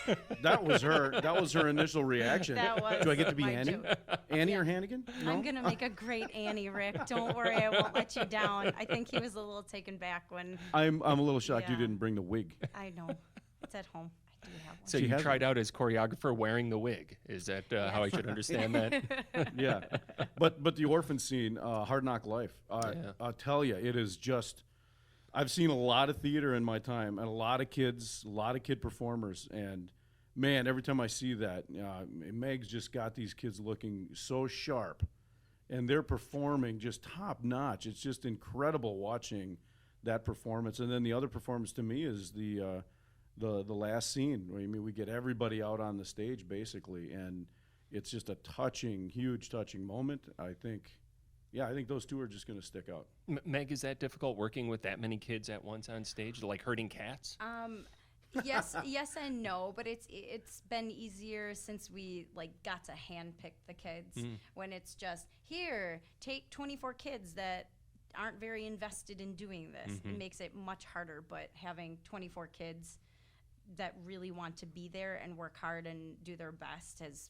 that was her initial reaction. That was Do I get to be my Annie? joke. Annie or Hannigan? No? I'm going to make a great Annie, Rick. Don't worry, I won't let you down. I think he was a little taken back when I'm a little shocked you Yeah. didn't bring the wig. I know. It's at home. I do have one. So She you has tried out as choreographer wearing the wig. Is that how I should understand that? Yeah, but the orphan scene, Hard Knock Life. I'll tell you, it is just. I've seen a lot of theater in my time, and a lot of kid performers, and man, every time I see that, Meg's just got these kids looking so sharp, and they're performing just top notch. It's just incredible watching that performance. And then the other performance to me is the last scene. I mean, we get everybody out on the stage basically, and it's just a huge touching moment. I think those two are just going to stick out. Meg, is that difficult working with that many kids at once on stage, like herding cats? Yes and no, but it's been easier since we got to handpick the kids. When it's just here, take 24 kids that aren't very invested in doing this. It makes it much harder, but having 24 kids that really want to be there and work hard and do their best has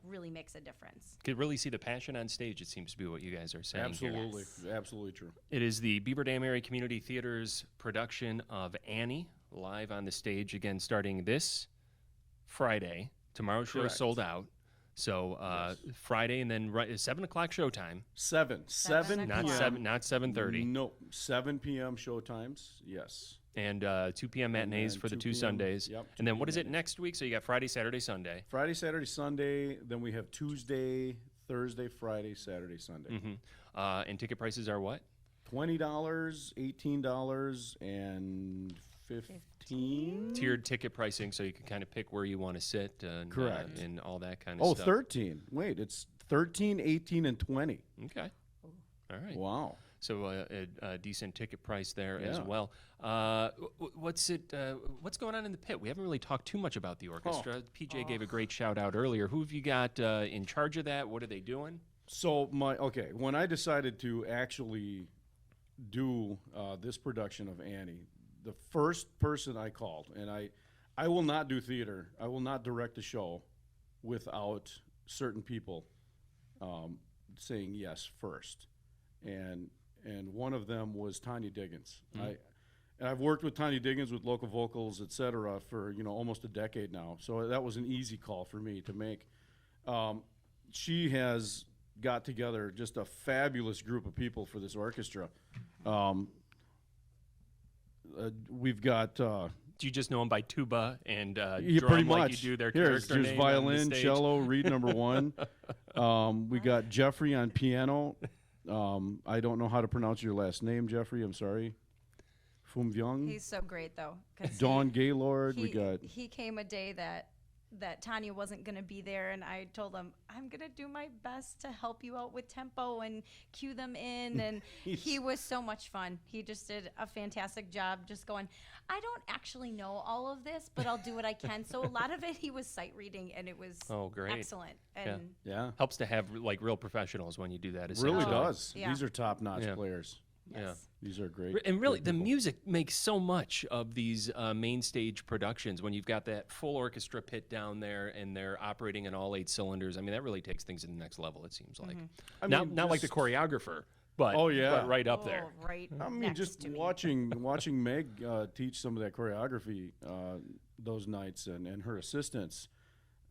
really makes a difference. Could really see the passion on stage, it seems to be what you guys are saying here. Absolutely, absolutely true. It is the Beaver Dam Area Community Theater's production of Annie, live on the stage again starting this Friday. Tomorrow's show is Correct. sold out. So Friday and then 7 o'clock showtime. 7 Not p.m. 7, not 7:30. No, 7 p.m. show times. Yes. And 2 p.m. matinees then for the 2 two p.m. Sundays. Yep, And then 2 what is p.m. it next week? So you got Friday, Saturday, Sunday. Friday, Saturday, Sunday. Then we have Tuesday, Thursday, Friday, Saturday, Sunday. And ticket prices are what? $20, $18, and $15. Tiered ticket pricing, so you can kind of pick where you want to sit and, Correct. And all that kind of Oh, stuff. 13. Wait, it's 13, 18, and 20. Okay. All right. Wow. So a decent ticket price there as Yeah. well. What's going on in the pit? We haven't really talked too much about the orchestra. PJ gave a great shout out earlier. Who have you got in charge of that? What are they doing? So when I decided to actually do this production of Annie, the first person I called, and I will not do theater. I will not direct a show without certain people saying yes first, and one of them was Tanya Diggins. I've worked with Tanya Diggins with local vocals, etc., for almost a decade now. So that was an easy call for me to make. She has got together just a fabulous group of people for this orchestra. We've got. Do you just know them by tuba and Yeah, drum pretty like much. you do their Here's character name on the violin, stage? cello, reed number one. We got Jeffrey on piano. I don't know how to pronounce your last name, Jeffrey. I'm sorry. Fum Vyung. He's so great though. 'Cause Dawn Gaylord. We got. he came a day that that Tanya wasn't going to be there, and I told him, I'm going to do my best to help you out with tempo and cue them in, and he was so much fun. He just did a fantastic job just going, I don't actually know all of this, but I'll do what I can. So a lot of it, he was sight reading, and it was great. excellent. And Yeah. Helps to have like real professionals when you do that. It really essentially. does. Yeah. These are top-notch Yeah. players. yes. These are great. And really, great the people. music makes so much of these main stage productions when you've got that full orchestra pit down there and they're operating in all 8 cylinders. I mean, that really takes things to the next level, it seems like. I Not, mean, not like the just- choreographer, but, Oh, yeah. but right up there. Oh, right I mean, next just to me. watching Meg teach some of that choreography those nights and her assistants.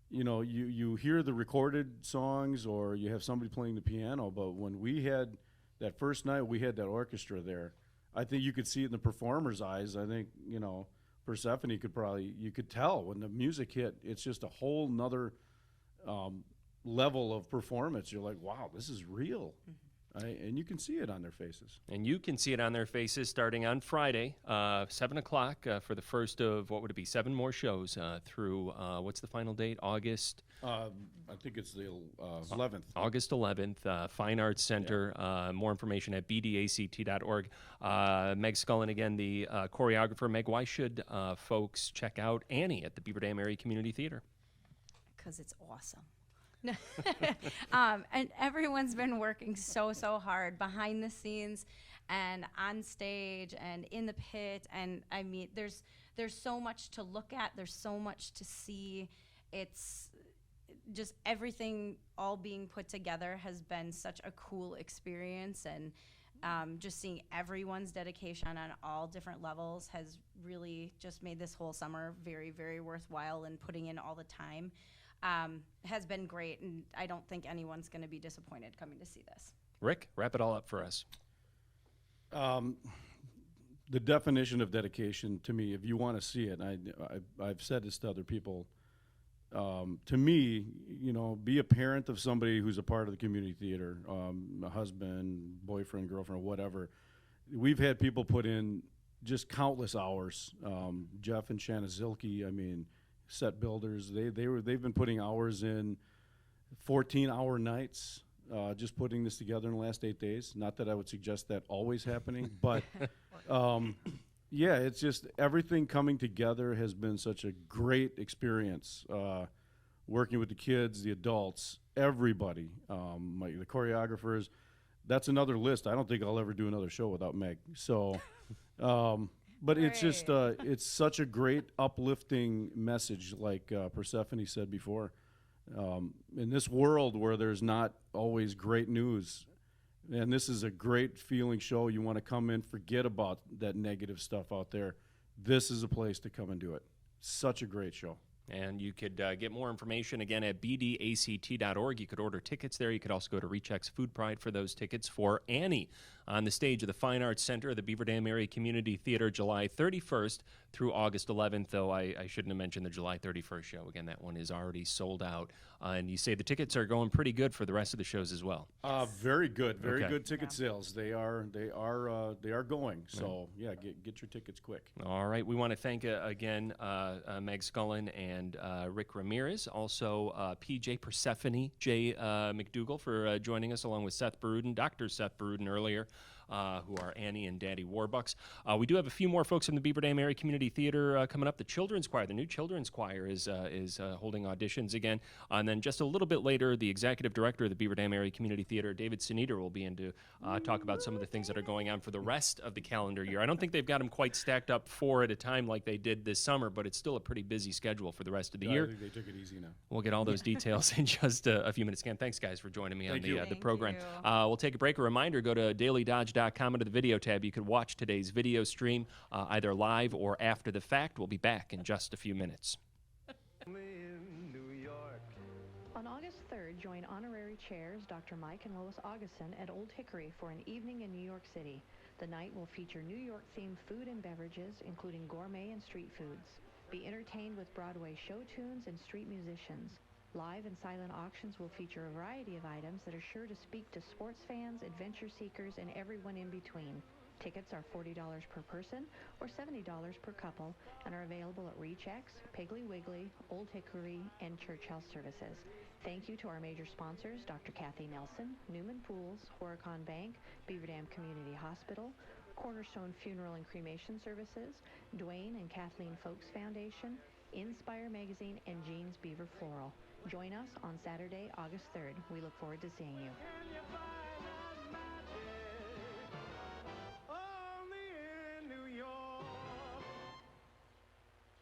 You know, you hear the recorded songs or you have somebody playing the piano, but when we had that first night, we had that orchestra there. I think you could see it in the performer's eyes. I think, you know, Persephone you could tell when the music hit, it's just a whole nother level of performance. You're like, wow, this is real. And you can see it on their faces. And you can see it on their faces starting on Friday, 7 o'clock for the first of, what would it be, 7 more shows through, what's the final date? August? I think it's the 11th. August 11th, Fine Arts Center. More information at bdact.org. Meg Scullin, again, the choreographer. Meg, why should folks check out Annie at the Beaver Dam Area Community Theater? Because it's awesome. And everyone's been working so hard behind the scenes and on stage and in the pit, and I mean there's so much to look at, there's so much to see. It's just everything all being put together has been such a cool experience, and just seeing everyone's dedication on all different levels has really just made this whole summer very worthwhile, and putting in all the time has been great, and I don't think anyone's going to be disappointed coming to see this. Rick, wrap it all up for us. The definition of dedication to me, if you want to see it, I've said this to other people, to me, you know, be a parent of somebody who's a part of the community theater, a husband, boyfriend, girlfriend, whatever. We've had people put in just countless hours. Jeff and Shanna Zilke, I mean, set builders, they've been putting hours in, 14-hour nights, just putting this together in the last 8 days. Not that I would suggest that always happening, but yeah, it's just everything coming together has been such a great experience. Working with the kids, the adults, everybody, the choreographers. That's another list. I don't think I'll ever do another show without Meg. So. But it's just, it's such a great uplifting message, like Persephone said before. In this world where there's not always great news, and this is a great feeling show, you want to come in, forget about that negative stuff out there. This is a place to come and do it. Such a great show. And you could get more information, again, at bdact.org. You could order tickets there. You could also go to Recheck's Food Pride for those tickets for Annie on the stage of the Fine Arts Center of the Beaver Dam Area Community Theater, July 31st through August 11th, though I shouldn't have mentioned the July 31st show. Again, that one is already sold out. And you say the tickets are going pretty good for the rest of the shows as well. Very good. Very Okay. good ticket sales. They are going. So, yeah, get your tickets quick. All right. We want to thank, again, Meg Scullin and Rick Ramirez. Also, PJ Persephone, Jay McDougall for joining us, along with Seth Baruden, Dr. Seth Baruden earlier. Who are Annie and Daddy Warbucks. We do have a few more folks from the Beaver Dam Area Community Theater coming up. The Children's Choir, the new Children's Choir is holding auditions again. And then just a little bit later, the Executive Director of the Beaver Dam Area Community Theater, David Sneeder, will be in to talk about some of the things that are going on for the rest of the calendar year. I don't think they've got them quite stacked up 4 at a time like they did this summer, but it's still a pretty busy schedule for the rest of the year. I think they took it easy now. We'll get all those details in just a few minutes. Again, thanks, guys, for joining me on the Thank program. you. We'll take a break. A reminder, go to dailydodge.com into the video tab. You can watch today's video stream either live or after the fact. We'll be back in just a few minutes. On August 3rd, join honorary chairs Dr. Mike and Lois Augustin at Old Hickory for an evening in New York City. The night will feature New York-themed food and beverages, including gourmet and street foods. Be entertained with Broadway show tunes and street musicians. Live and silent auctions will feature a variety of items that are sure to speak to sports fans, adventure seekers, and everyone in between. Tickets are $40 per person or $70 per couple and are available at Rechex, Piggly Wiggly, Old Hickory, and Church Health Services. Thank you to our major sponsors, Dr. Kathy Nelson, Newman Pools, Horicon Bank, Beaver Dam Community Hospital, Cornerstone Funeral and Cremation Services, Dwayne and Kathleen Folks Foundation, Inspire Magazine, and Jean's Beaver Floral. Join us on Saturday, August 3rd. We look forward to seeing you.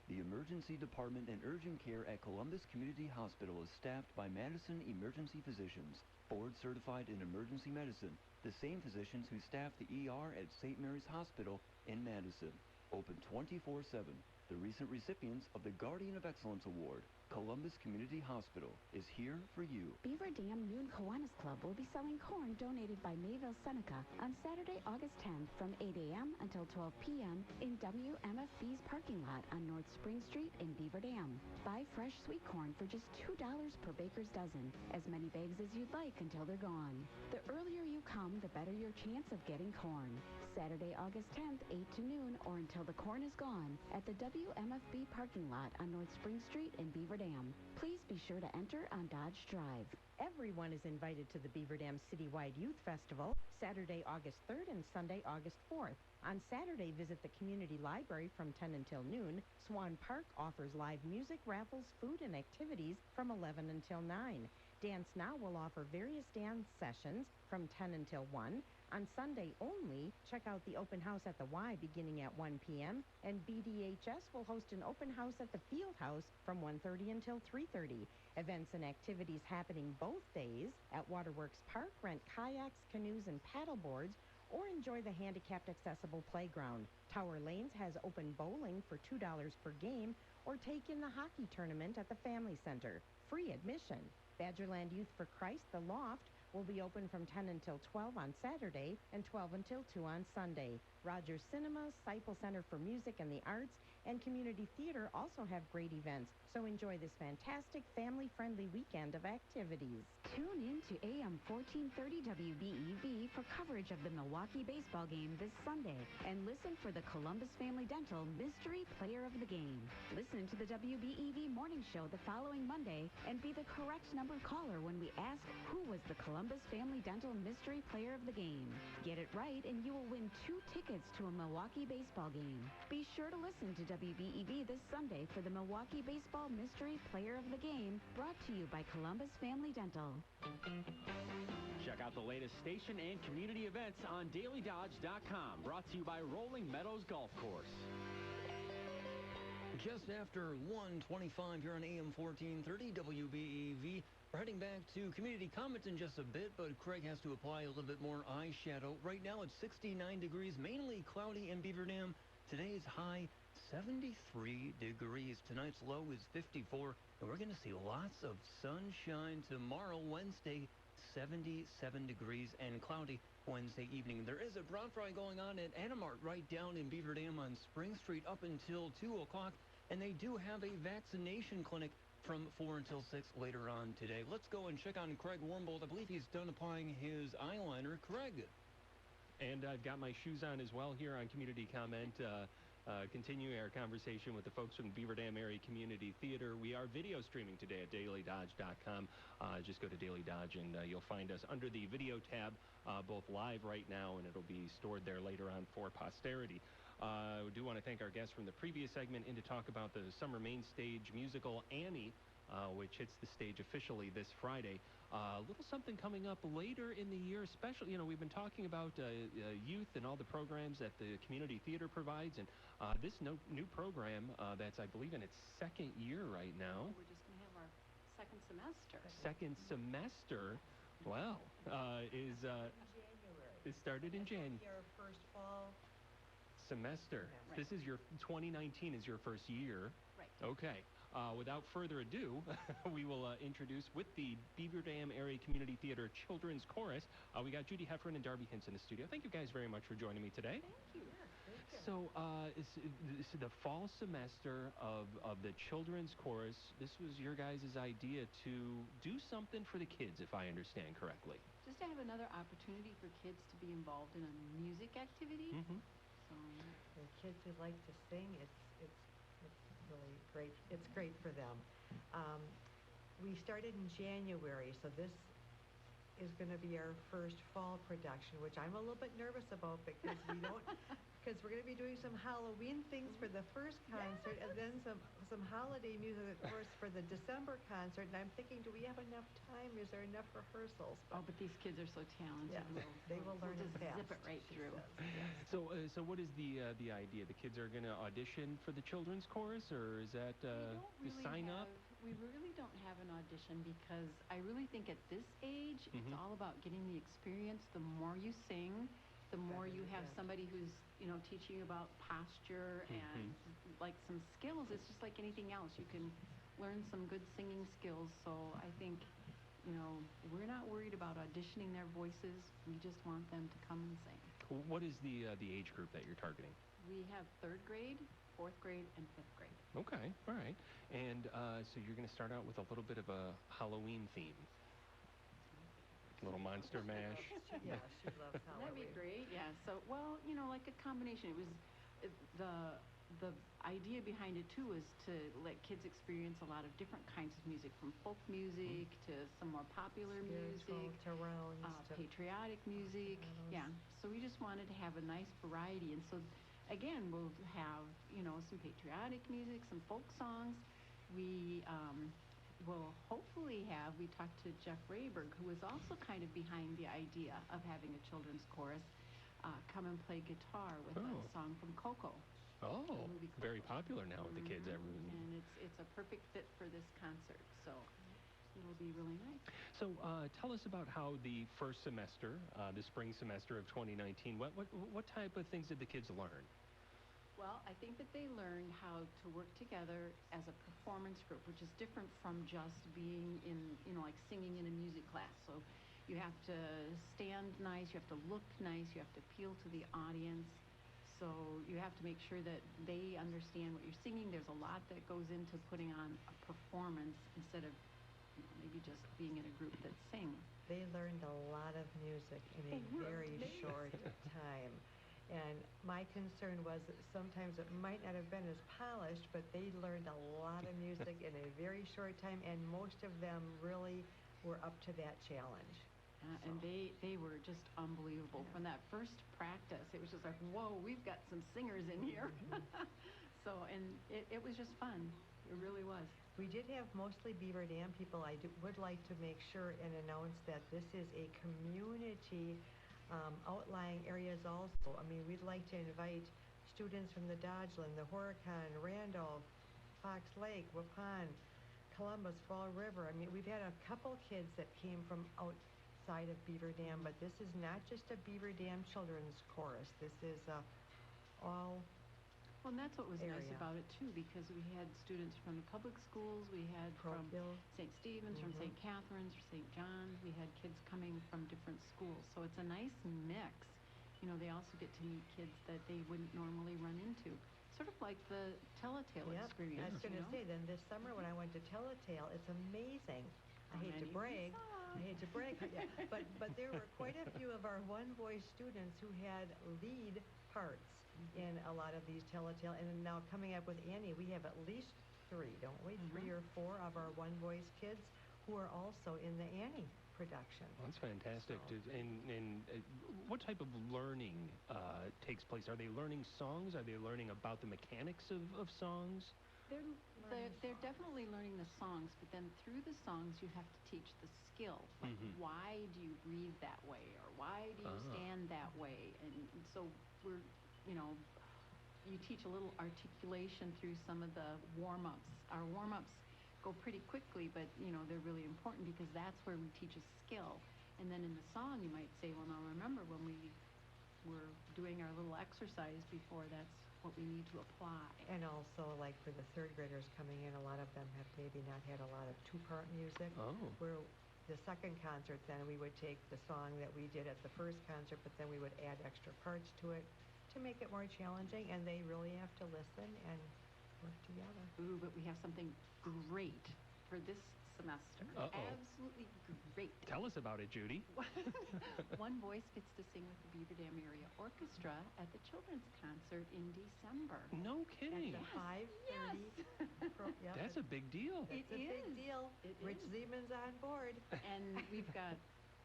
The Emergency Department and Urgent Care at Columbus Community Hospital is staffed by Madison Emergency Physicians, board-certified in emergency medicine, the same physicians who staff the ER at St. Mary's Hospital in Madison. Open 24/7. The recent recipients of the Guardian of Excellence Award, Columbus Community Hospital, is here for you. Beaver Dam Noon Kiwanis Club will be selling corn donated by Mayville Seneca on Saturday, August 10th from 8 a.m. until 12 p.m. in WMFB's parking lot on North Spring Street in Beaver Dam. Buy fresh sweet corn for just $2 per baker's dozen, as many bags as you'd like until they're gone. The earlier you come, the better your chance of getting corn. Saturday, August 10th, 8 to noon, or until the corn is gone, at the WMFB parking lot on North Spring Street in Beaver Dam. Please be sure to enter on Dodge Drive. Everyone is invited to the Beaver Dam Citywide Youth Festival, Saturday, August 3rd and Sunday, August 4th. On Saturday, visit the community library from 10 until noon. Swan Park offers live music, raffles, food, and activities from 11 until 9. Dance Now will offer various dance sessions from 10 until 1. On Sunday only, check out the open house at the Y beginning at 1 p.m. and BDHS will host an open house at the Field House from 1:30 until 3:30. Events and activities happening both days. At Waterworks Park, rent kayaks, canoes, and paddle boards or enjoy the handicapped accessible playground. Tower Lanes has open bowling for $2 per game or take in the hockey tournament at the Family Center. Free admission. Badgerland Youth for Christ, the Loft, will be open from 10 until 12 on Saturday and 12 until 2 on Sunday. Rogers Cinema, Seipel Center for Music and the Arts, and Community Theater also have great events, so enjoy this fantastic family-friendly weekend of activities. Tune in to AM 1430 WBEV for coverage of the Milwaukee baseball game this Sunday, and listen for the Columbus Family Dental Mystery Player of the Game. Listen to the WBEV morning show the following Monday and be the correct number caller when we ask who was the Columbus Family Dental Mystery Player of the Game. Get it right and you will win 2 tickets to a Milwaukee baseball game. Be sure to listen to WBEV this Sunday for the Milwaukee Baseball Mystery Player of the Game, brought to you by Columbus Family Dental. Check out the latest station and community events on dailydodge.com, brought to you by Rolling Meadows Golf Course. Just after 1:25 here on AM 1430 WBEV. We're heading back to community comments in just a bit, but Craig has to apply a little bit more eyeshadow. Right now it's 69 degrees, mainly cloudy in Beaver Dam. Today's high 73 degrees. Tonight's low is 54, and we're going to see lots of sunshine tomorrow, Wednesday, 77 degrees and cloudy Wednesday evening. There is a brown fry going on at Animart right down in Beaver Dam on Spring Street up until 2 o'clock, and they do have a vaccination clinic from 4 until 6 later on today. Let's go and check on Craig Warmbold. I believe he's done applying his eyeliner. Craig. And I've got my shoes on as well here on Community Comment. Continuing our conversation with the folks from the Beaver Dam Area Community Theater. We are video streaming today at dailydodge.com. Just go to Daily Dodge and you'll find us under the video tab, both live right now, and it'll be stored there later on for posterity. We do want to thank our guests from the previous segment and to talk about the summer main stage musical Annie, which hits the stage officially this Friday. A little something coming up later in the year, especially, we've been talking about youth and all the programs that the community theater provides, and this new program that's, I believe, in its second year right now. We're just going to have our second semester. Second semester, well, is January. it started in January. Your first fall Semester. Right. This is your 2019 is your first year. Right. Okay. Without further ado, we will introduce with the Beaver Dam Area Community Theater Children's Chorus. We got Judy Heffron and Darby Hintz in the studio. Thank you guys very much for joining me today. Thank you. Yeah, thank you. So, this is the fall semester of the children's chorus. This was your guys' idea to do something for the kids, if I understand correctly. Just to have another opportunity for kids to be involved in a music activity. Mm-hmm. So The kids who like to sing, it's really great. It's great for them. We started in January, so this is going to be our first fall production, which I'm a little bit nervous about because we don't, because we're going to be doing some Halloween things for the first concert and then some holiday music, of course, for the December concert. And I'm thinking, do we have enough time? Is there enough rehearsals? but these kids are so talented. Yeah, they will learn we'll it just fast. zip it right she through. says. So what is the idea? The kids are going to audition for the children's chorus, or is that the sign up? We really don't have an audition because I really think at this age, it's all about getting the experience. The more you sing, the more you have somebody who's, teaching you about posture and like some skills. It's just like anything else. You can learn some good singing skills. So I think, we're not worried about auditioning their voices. We just want them to come and sing. What is the age group that you're targeting? We have 3rd grade, 4th grade, and 5th grade. Okay, all right. And so you're going to start out with a little bit of a Halloween theme. Little Monster Mash. Yeah, she loves Halloween. That'd be great. Yeah. So, like a combination. It was the idea behind it too was to let kids experience a lot of different kinds of music, from folk music to some more popular Spiritual, music, to rounds, to patriotic music. Yeah. So we just wanted to have a nice variety, and so again we'll have some patriotic music, some folk songs. We will hopefully have. We talked to Jeff Rayberg, who was also kind of behind the idea of having a children's chorus, come and play guitar with a song from Coco. Oh, very popular now with the kids. And it's a perfect fit for this concert, so it'll be really nice. So tell us about how the first semester, the spring semester of 2019, what type of things did the kids learn? Well, I think that they learned how to work together as a performance group, which is different from just being in, like singing in a music class. So you have to stand nice, you have to look nice, you have to appeal to the audience. So you have to make sure that they understand what you're singing. There's a lot that goes into putting on a performance instead of maybe just being in a group that sings. They learned a lot of music in a very short time. And my concern was that sometimes it might not have been as polished, but they learned a lot of music in a very short time, and most of them really were up to that challenge. And they were just unbelievable. From that first practice, it was just like, whoa, we've got some singers in here. And it was just fun. It really was. We did have mostly Beaver Dam people. I would like to make sure and announce that this is a community outlying areas also. I mean, we'd like to invite students from the Dodgeland, the Horicon, Randolph, Fox Lake, Waupun, Columbus, Fall River. I mean, we've had a couple kids that came from outside of Beaver Dam, but this is not just a Beaver Dam children's chorus. This is all Well, and that's what was nice area. about it too, because we had students from the public schools, we had from St. Stephen's, from St. Catherine's, from St. John's, we had kids coming from different schools. So it's a nice mix. They also get to meet kids that they wouldn't normally run into. Sort of like the Tell-A-Tale experience. I was going to say, then this summer when I went to Tell-A-Tale, it's amazing. I hate to brag, yeah, but there were quite a few of our one-voice students who had lead parts in a lot of these Tell-A-Tale. And now coming up with Annie, we have at least 3, don't we? 3 or 4 of our one-voice kids who are also in the Annie production. That's fantastic. And what type of learning takes place? Are they learning songs? Are they learning about the mechanics of songs? They're definitely learning the songs, but then through the songs you have to teach the skill. Like why do you breathe that way, or why do you stand that way? And so we're, you teach a little articulation through some of the warm-ups. Our warm-ups go pretty quickly, but they're really important because that's where we teach a skill. And then in the song you might say, well, now remember when we were doing our little exercise before, that's what we need to apply. And also, like for the 3rd graders coming in, a lot of them have maybe not had a lot of 2-part music. Where the second concert, then we would take the song that we did at the first concert, but then we would add extra parts to it to make it more challenging, and they really have to listen and work together. Ooh, but we have something great for this semester. Uh-oh. Absolutely great. Tell us about it, Judy. One Voice gets to sing with the Beaver Dam Area Orchestra at the children's concert in December. No kidding. At the 5:30. Yep, That's a big deal. It's a big deal. It Rich is. Zeman's on board. And we've got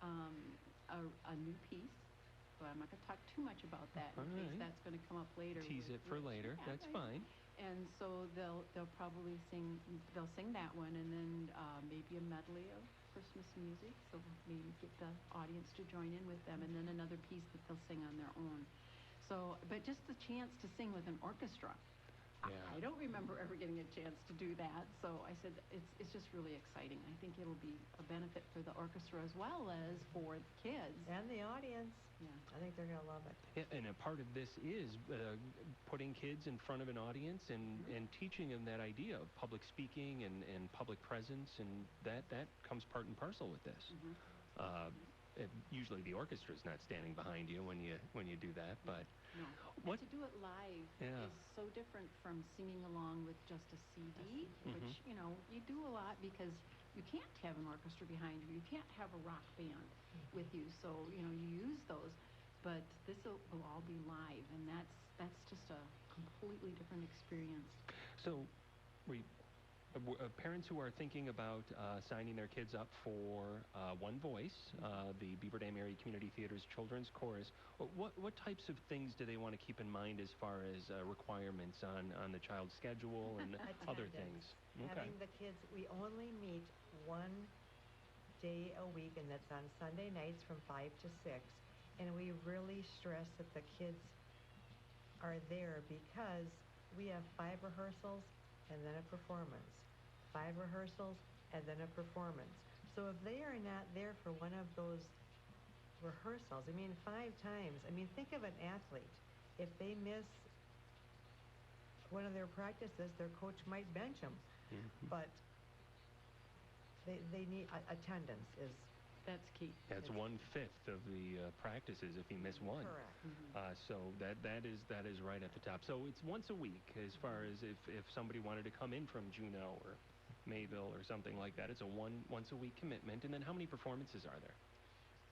a new piece. So I'm not going to talk too much about that in All case right. that's going to come up later. Tease it with for Rich. later. Yeah, That's right. fine. And so they'll probably sing that one, and then maybe a medley of Christmas music. So maybe get the audience to join in with them, and then another piece that they'll sing on their own. So, but just the chance to sing with an orchestra. Yeah. I don't remember ever getting a chance to do that. So I said it's just really exciting. I think it'll be a benefit for the orchestra as well as for the kids And the audience. Yeah. I think they're going to love it. Yeah, and a part of this is putting kids in front of an audience and teaching them that idea of public speaking and public presence, and that comes part and parcel with this. Usually the orchestra's not standing behind you when you do that, but No. what And to do it live Yeah. is so different from singing along with just a CD, which, you know, you do a lot because you can't have an orchestra behind you. You can't have a rock band with you. So, you know, you use those. But this will all be live, and that's just a completely different experience. So, parents who are thinking about signing their kids up for One Voice, the Beaver Dam Area Community Theater's children's chorus, what types of things do they want to keep in mind as far as requirements on the child's schedule and other things? Having the kids, we only meet one day a week, and that's on Sunday nights from 5 to 6. And we really stress that the kids are there because we have 5 rehearsals and then a performance. 5 rehearsals and then a performance. So if they are not there for one of those rehearsals, 5 times, think of an athlete. If they miss one of their practices, their coach might bench them. But they need attendance is That's key. That's 1/5 of the practices if you miss one. Correct. So that is right at the top. So it's once a week as far as if somebody wanted to come in from Juneau or Mayville or something like that. It's a once a week commitment. And then how many performances are there?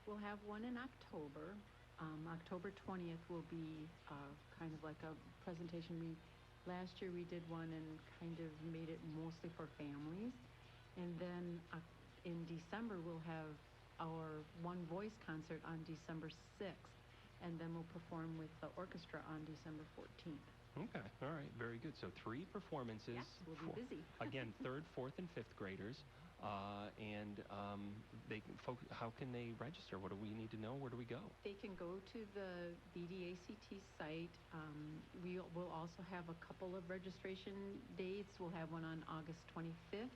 We'll have one in October. October 20th will be kind of like a presentation. Last year we did one and kind of made it mostly for families. And then in December we'll have our One Voice concert on December 6th, and then we'll perform with the orchestra on December 14th. Okay, all right, very good. So 3 performances. Yes, we'll be busy. Again, 3rd, 4th, and 5th graders. How can they register? What do we need to know? Where do we go? They can go to the BDACT site. We will also have a couple of registration dates. We'll have one on August 25th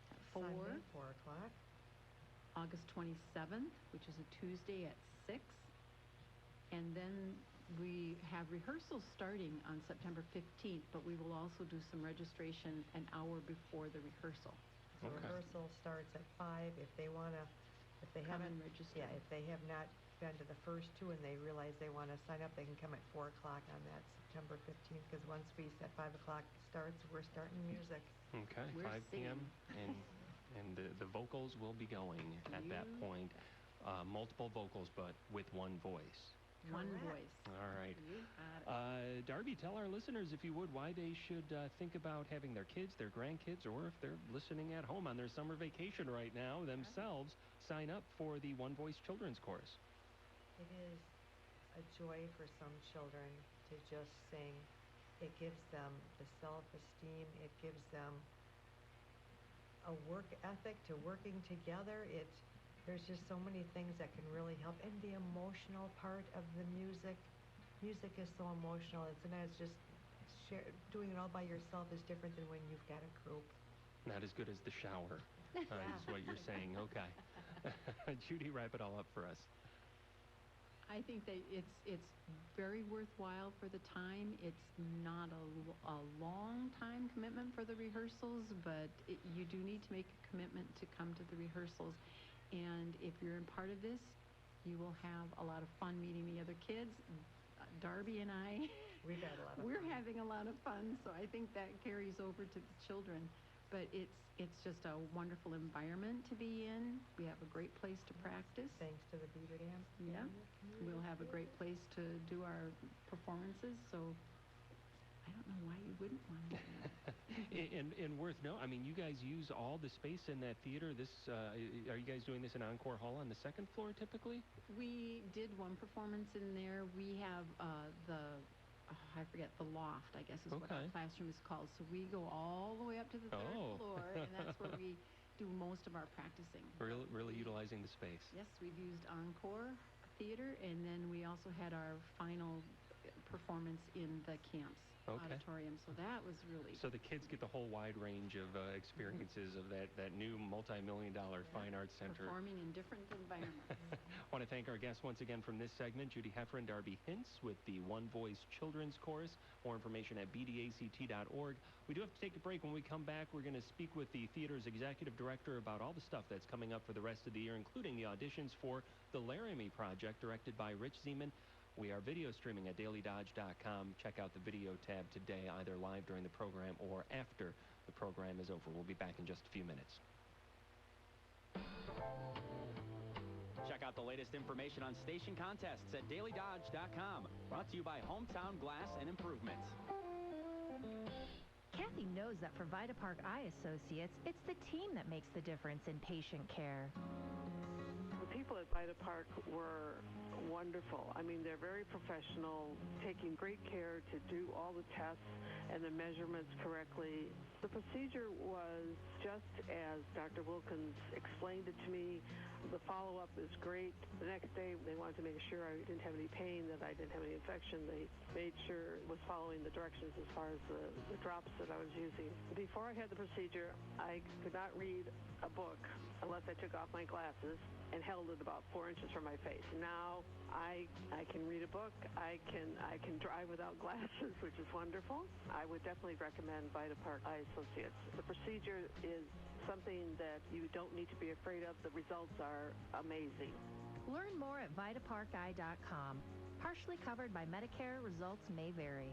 at 4. Sunday, 4 o'clock. August 27th, which is a Tuesday at 6. And then we have rehearsals starting on September 15th, but we will also do some registration an hour before the rehearsal. So rehearsal starts at 5. If they haven't registered. Yeah, if they have not been to the first 2 and they realize they want to sign up, they can come at 4 o'clock on that September 15th, because once we at 5 o'clock starts, we're starting music. Okay, We're 5 p.m. and the vocals will be going at that point. Multiple vocals, but with one voice. One voice. All right. You got it. Darby, tell our listeners, if you would, why they should think about having their kids, their grandkids, or if they're listening at home on their summer vacation right now themselves, sign up for the One Voice Children's Chorus. It is a joy for some children to just sing. It gives them the self-esteem. It gives them a work ethic to working together. There's just so many things that can really help. And the emotional part of the music is so emotional. It's sometimes just doing it all by yourself is different than when you've got a group. Not as good as the shower, is what you're saying. Okay. Judy, wrap it all up for us. I think that it's very worthwhile for the time. It's not a long time commitment for the rehearsals, but you do need to make a commitment to come to the rehearsals. And if you're in part of this, you will have a lot of fun meeting the other kids. Darby and I, We've had a lot of we're fun. having a lot of fun, so I think that carries over to the children. But it's just a wonderful environment to be in. We have a great place to practice. Thanks to the Beaver Dam. Yeah, we'll have a great place to do our performances, so I don't know why you wouldn't want to do that. And worth note, I mean, you guys use all the space in that theater. Are you guys doing this in Encore Hall on the second floor typically? We did one performance in there. We have I forget, the loft, I guess is what our Okay. classroom is called. So we go all the way up to the third Oh. floor, and that's where we do most of our practicing. Really utilizing the space. Yes, we've used Encore Theater, and then we also had our final performance in the camps auditorium. So that was really So the kids get the whole wide range of experiences of that new multi-million-dollar fine arts center. performing in different environments. I want to thank our guests once again from this segment, Judy Heffer and Darby Hintz with the One Voice Children's Chorus. More information at bdact.org. We do have to take a break. When we come back, we're going to speak with the theater's executive director about all the stuff that's coming up for the rest of the year, including the auditions for the Laramie Project, directed by Rich Zeman. We are video streaming at dailydodge.com. Check out the video tab today, either live during the program or after the program is over. We'll be back in just a few minutes. Check out the latest information on station contests at dailydodge.com. Brought to you by Hometown Glass and Improvements. Kathy knows that for Vita Park Eye Associates, it's the team that makes the difference in patient care. The people at Vita Park were wonderful. I mean, they're very professional, taking great care to do all the tests and the measurements correctly. The procedure was just as Dr. Wilkins explained it to me. The follow-up is great. The next day, they wanted to make sure I didn't have any pain, that I didn't have any infection. They made sure it was following the directions as far as the drops that I was using. Before I had the procedure, I could not read a book unless I took off my glasses and held it about 4 inches from my face. Now I can read a book. I can drive without glasses, which is wonderful. I would definitely recommend Vita Park Eye Associates. The procedure is something that you don't need to be afraid of. The results are amazing. Learn more at vitaparkeye.com. Partially covered by Medicare, results may vary.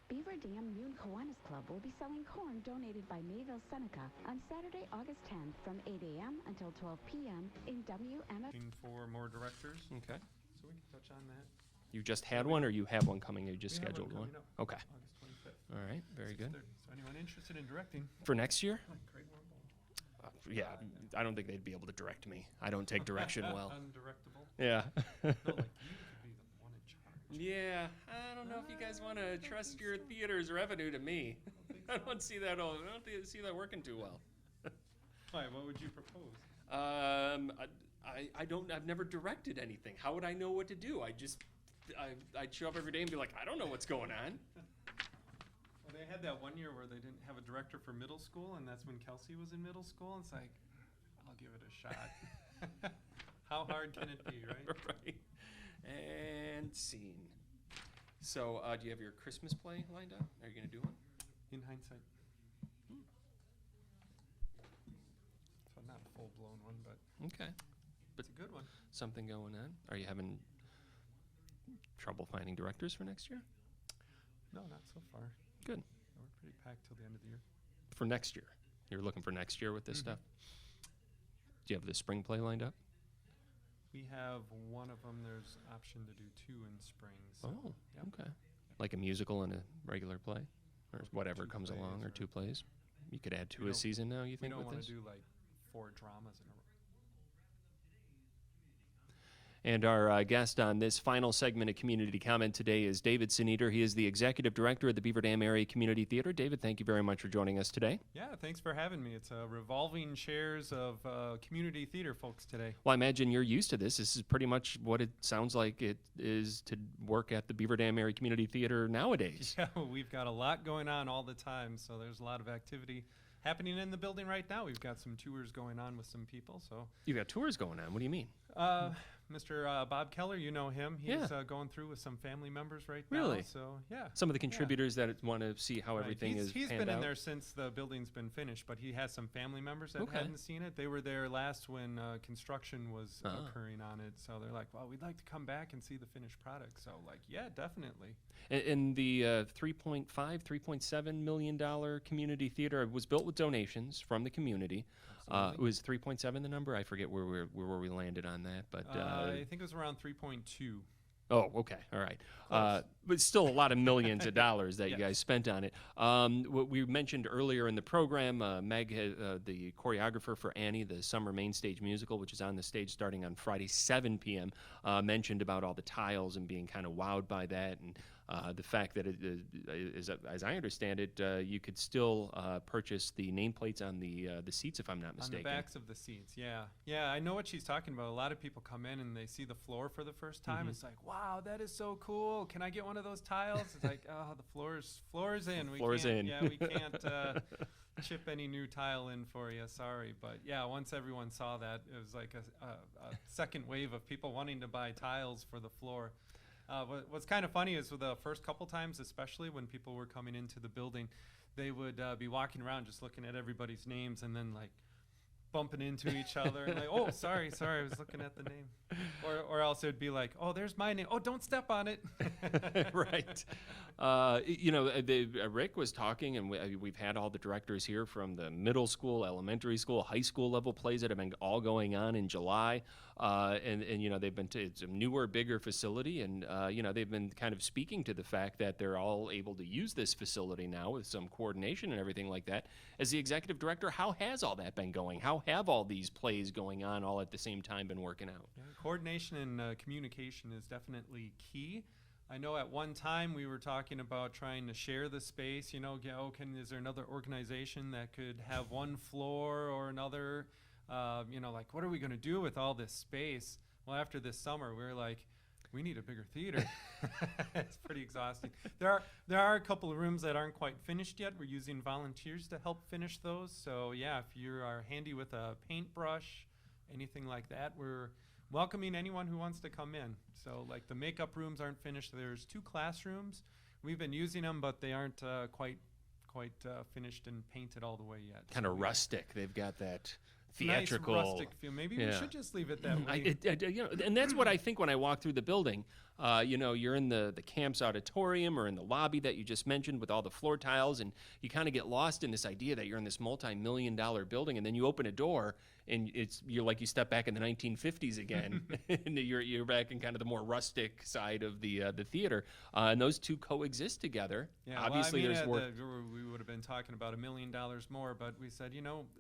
Beaver Dam Noon Kiwanis Club will be selling corn donated by Mayville Seneca on Saturday, August 10th from 8 a.m. until 12 p.m. in WMF. For more directors. Okay. So we can touch on that. You just had one, or you have one coming? You just We have scheduled one? coming up, Okay. August 25th. All right. Very good. 6:30. So anyone interested in directing? For next year? Great World. Yeah, I don't think they'd be able to direct me. I don't take direction well. Undirectable? Yeah. No, like you could be the one in charge. Yeah, I don't know if you guys want to trust your theater's revenue to me. I don't see that see that working too well. Why? What would you propose? I've never directed anything. How would I know what to do? I'd show up every day and be like, I don't know what's going on. Well, they had that one year where they didn't have a director for middle school, and that's when Kelsey was in middle school. And it's like, I'll give it a shot. How hard can it be, right? Right. And scene. So, do you have your Christmas play lined up? Are you going to do one? In hindsight. So not a full-blown one, but Okay. But it's a good one. Something going on. Are you having trouble finding directors for next year? No, not so far. Good. We're pretty packed till the end of the year. For next year. You're looking for next year with this stuff? Do you have the spring play lined up? We have one of them. There's option to do 2 in spring. So, Oh, yep. okay. Like a musical and a regular play? Or whatever 2 comes plays along, or or- 2 plays? You could add 2 We a don't- season now, you We think, don't with want this? to do like 4 dramas in a row. And our guest on this final segment of Community Comment today is David Sneeder. He is the Executive Director of the Beaver Dam Area Community Theater. David, thank you very much for joining us today. Yeah, thanks for having me. It's a revolving chairs of community theater folks today. Well, I imagine you're used to this. This is pretty much what it sounds like it is to work at the Beaver Dam Area Community Theater nowadays. Yeah, we've got a lot going on all the time, so there's a lot of activity happening in the building right now. We've got some tours going on with some people. So You've got tours going on. What do you mean? Mr. Bob Keller, you know him. He's Yeah. Going through with some family members right Really? now. So yeah. Some of the Yeah. contributors that want to see how Right. everything is He's panned been in out. there since the building's been finished, but he has some family members that Okay. hadn't seen it. They were there last when construction was Ah. occurring on it. So they're like, well, we'd like to come back and see the finished product. So like, yeah, definitely. And the $3.5, $3.7 million community theater was built with donations from the community. It was 3.7 the number. I forget where we landed on that, but I think it was around 3.2. Oh, okay, all right. Close. But still a lot of millions of dollars that you Yes. guys spent on it. What we mentioned earlier in the program, Meg, the choreographer for Annie, the summer main stage musical, which is on the stage starting on Friday, 7 p.m., mentioned about all the tiles and being kind of wowed by that, and the fact that, as I understand it, you could still purchase the nameplates on the seats, if I'm not mistaken. On the backs of the seats, yeah. Yeah, I know what she's talking about. A lot of people come in and they see the floor for the first time. Mhm. It's like, wow, that is so cool. Can I get one of those tiles? It's like, oh, the floor's in. Floor's in. Yeah, we can't chip any new tile in for you. Sorry. But yeah, once everyone saw that, it was like a second wave of people wanting to buy tiles for the floor. What's kind of funny is with the first couple times, especially when people were coming into the building, they would be walking around just looking at everybody's names and then like bumping into each other and like, oh, sorry, I was looking at the name. Or else it would be like, oh, there's my name. Oh, don't step on it. Right. Rick was talking, and we've had all the directors here from the middle school, elementary school, high school level plays that have been all going on in July. And they've been it's a newer, bigger facility, and they've been kind of speaking to the fact that they're all able to use this facility now with some coordination and everything like that. As the executive director, how has all that been going? How have all these plays going on all at the same time been working out? Yeah, coordination and communication is definitely key. I know at one time we were talking about trying to share the space. Is there another organization that could have one floor or another? Like, what are we going to do with all this space? Well, after this summer, we were like, we need a bigger theater. It's pretty exhausting. There are a couple of rooms that aren't quite finished yet. We're using volunteers to help finish those. So yeah, if you are handy with a paintbrush, anything like that, we're welcoming anyone who wants to come in. So like the makeup rooms aren't finished. There's 2 classrooms. We've been using them, but they aren't quite finished and painted all the way yet. Kind of rustic. They've got that It's a nice theatrical rustic feel. Maybe we should just leave it that way. And that's what I think when I walk through the building. You're in the Camps auditorium or in the lobby that you just mentioned with all the floor tiles, and you kind of get lost in this idea that you're in this multi-million-dollar building, and then you open a door and you're like you step back in the 1950s again, and you're back in kind of the more rustic side of the theater, and those two coexist together. Yeah, obviously well, I mean, there's work. we would have been talking about $1 million more, but we said,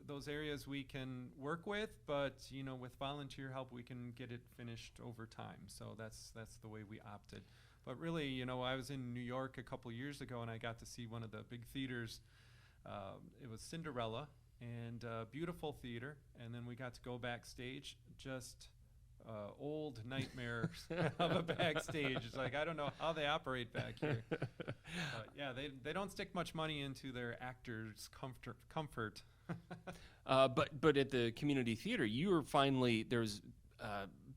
those areas we can work with, but with volunteer help we can get it finished over time. So that's the way we opted. But really, I was in New York a couple years ago, and I got to see one of the big theaters. It was Cinderella, and beautiful theater. And then we got to go backstage, just old nightmare of a backstage. It's like, I don't know how they operate back here. But yeah, they don't stick much money into their actors' comfort. But at the community theater, there's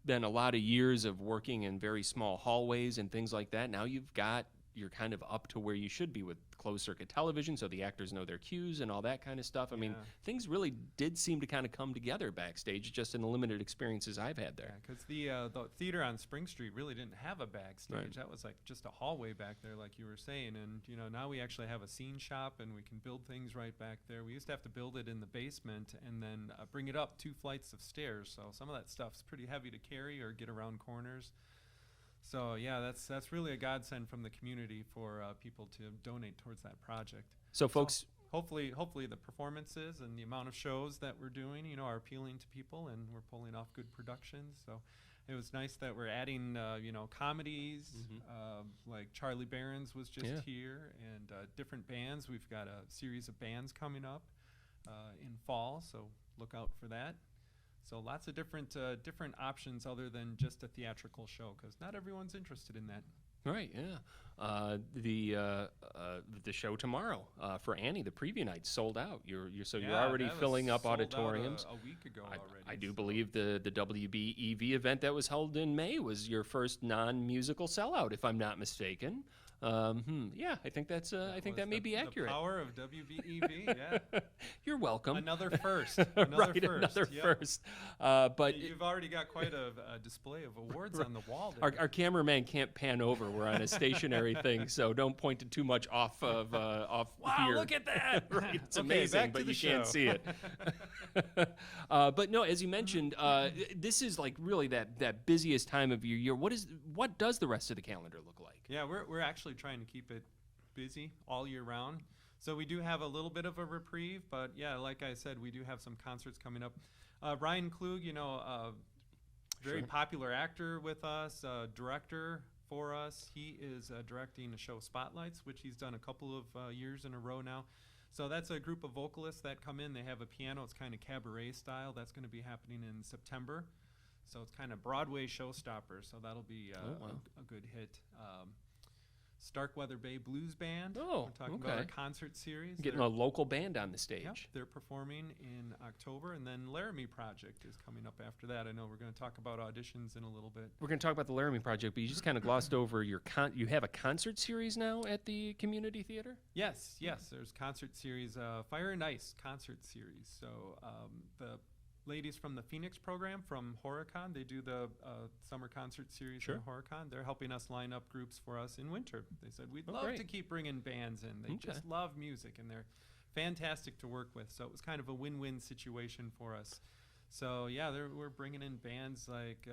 been a lot of years of working in very small hallways and things like that. Now you're kind of up to where you should be with closed circuit television, so the actors know their cues and all that kind of stuff. I mean, things really did seem to kind of come together backstage, just in the limited experiences I've had there. Because the theater on Spring Street really didn't have a backstage. Right. That was like just a hallway back there, like you were saying. And now we actually have a scene shop, and we can build things right back there. We used to have to build it in the basement and then bring it up 2 flights of stairs. So some of that stuff's pretty heavy to carry or get around corners. So yeah, that's really a godsend from the community for people to donate towards that project. So folks, hopefully the performances and the amount of shows that we're doing, are appealing to people, and we're pulling off good productions. So it was nice that we're adding, comedies, like Charlie Barron's was just here, and different bands. We've got a series of bands coming up in fall, so look out for that. So lots of different options other than just a theatrical show, because not everyone's interested in that. Right, yeah. The show tomorrow for Annie, the preview night, sold out. You're Yeah, already that was filling up sold out auditoriums. a week ago already. I do believe the WBEV event that was held in May was your first non-musical sellout, if I'm not mistaken. Yeah, I think that may be accurate. The power of WBEV, yeah. You're welcome. Another first. Another first. Another Yep. first. But you've already got quite a display of awards on the wall there. Our cameraman can't pan over. We're on a stationary thing, so don't point it too much off of off Wow, here. look at that! Right, it's Okay, amazing, back to but the you can't show. see it. But no, as you mentioned, this is like really that busiest time of your year. What does the rest of the calendar look like? Yeah, we're actually trying to keep it busy all year round. So we do have a little bit of a reprieve, but yeah, like I said, we do have some concerts coming up. Ryan Klug, very Sure. popular actor with us, director for us. He is directing the show Spotlights, which he's done a couple of years in a row now. So that's a group of vocalists that come in. They have a piano. It's kind of cabaret style. That's going to be happening in September. So it's kind of Broadway showstopper. So that'll be a good hit. Starkweather Bay Blues Band. Oh, we're talking about okay. a concert series. Getting They're- a local band on the stage. Yep, they're performing in October, and then Laramie Project is coming up after that. I know we're going to talk about auditions in a little bit. We're going to talk about the Laramie Project, but you just kind of glossed over you have a concert series now at the community theater? Yes, there's concert series, Fire and Ice concert series. So the ladies from the Phoenix program from HorrorCon, they do the summer concert series Sure. in HorrorCon. They're helping us line up groups for us in winter. They said, we'd love great. to keep bringing bands in. They Okay. just love music, and they're fantastic to work with. So it was kind of a win-win situation for us. So yeah, we're bringing in bands like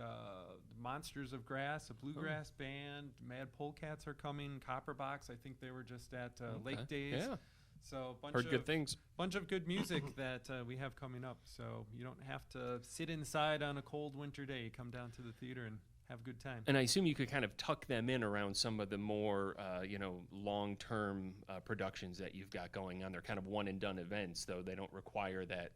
Monsters of Grass, a bluegrass band. Mad Polecats are coming. Copperbox, I think they were just at Lake Days. Yeah. So Heard good things. Bunch of good music that we have coming up. So you don't have to sit inside on a cold winter day. Come down to the theater and have a good time. And I assume you could kind of tuck them in around some of the more, long-term productions that you've got going on. They're kind of one-and-done events, though they don't require that,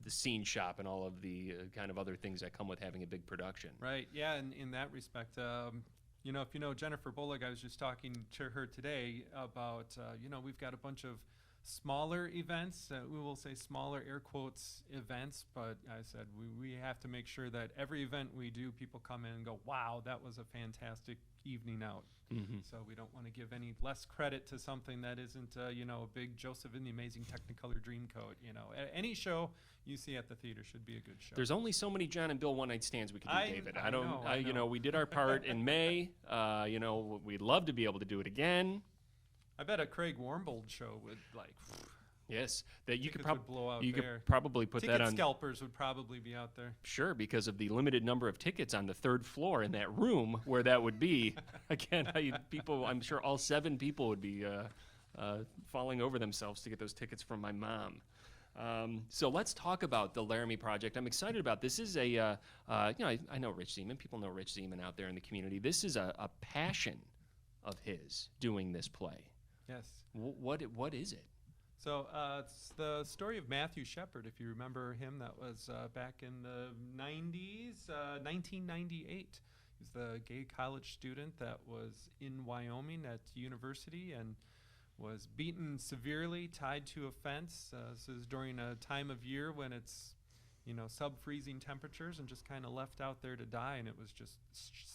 the scene shop and all of the kind of other things that come with having a big production. Right. Yeah. And in that respect, if you know Jennifer Bullock, I was just talking to her today about, we've got a bunch of smaller events. We will say smaller air quotes events, but I said we have to make sure that every event we do, people come in and go, wow, that was a fantastic evening out. Mhm. So we don't want to give any less credit to something that isn't, a big Joseph and the Amazing Technicolor Dreamcoat. Any show you see at the theater should be a good show. There's only so many John and Bill one-night stands we can do, David. I know. We did our part in May. We'd love to be able to do it again. I bet a Craig Warmbold show would Yes, that you could would blow out you there. could probably put Ticket that on. scalpers would probably be out there. Sure, because of the limited number of tickets on the third floor in that room where that would be. Again, I'm sure all 7 people would be falling over themselves to get those tickets from my mom. So let's talk about the Laramie Project. I'm excited about this. Is I know Rich Zeman. People know Rich Zeman out there in the community. This is a passion of his doing this play. Yes. What is it? So it's the story of Matthew Shepard, if you remember him. That was back in the 90s, 1998. He's the gay college student that was in Wyoming at university and was beaten severely, tied to a fence. This is during a time of year when it's, sub-freezing temperatures, and just kind of left out there to die. And it was just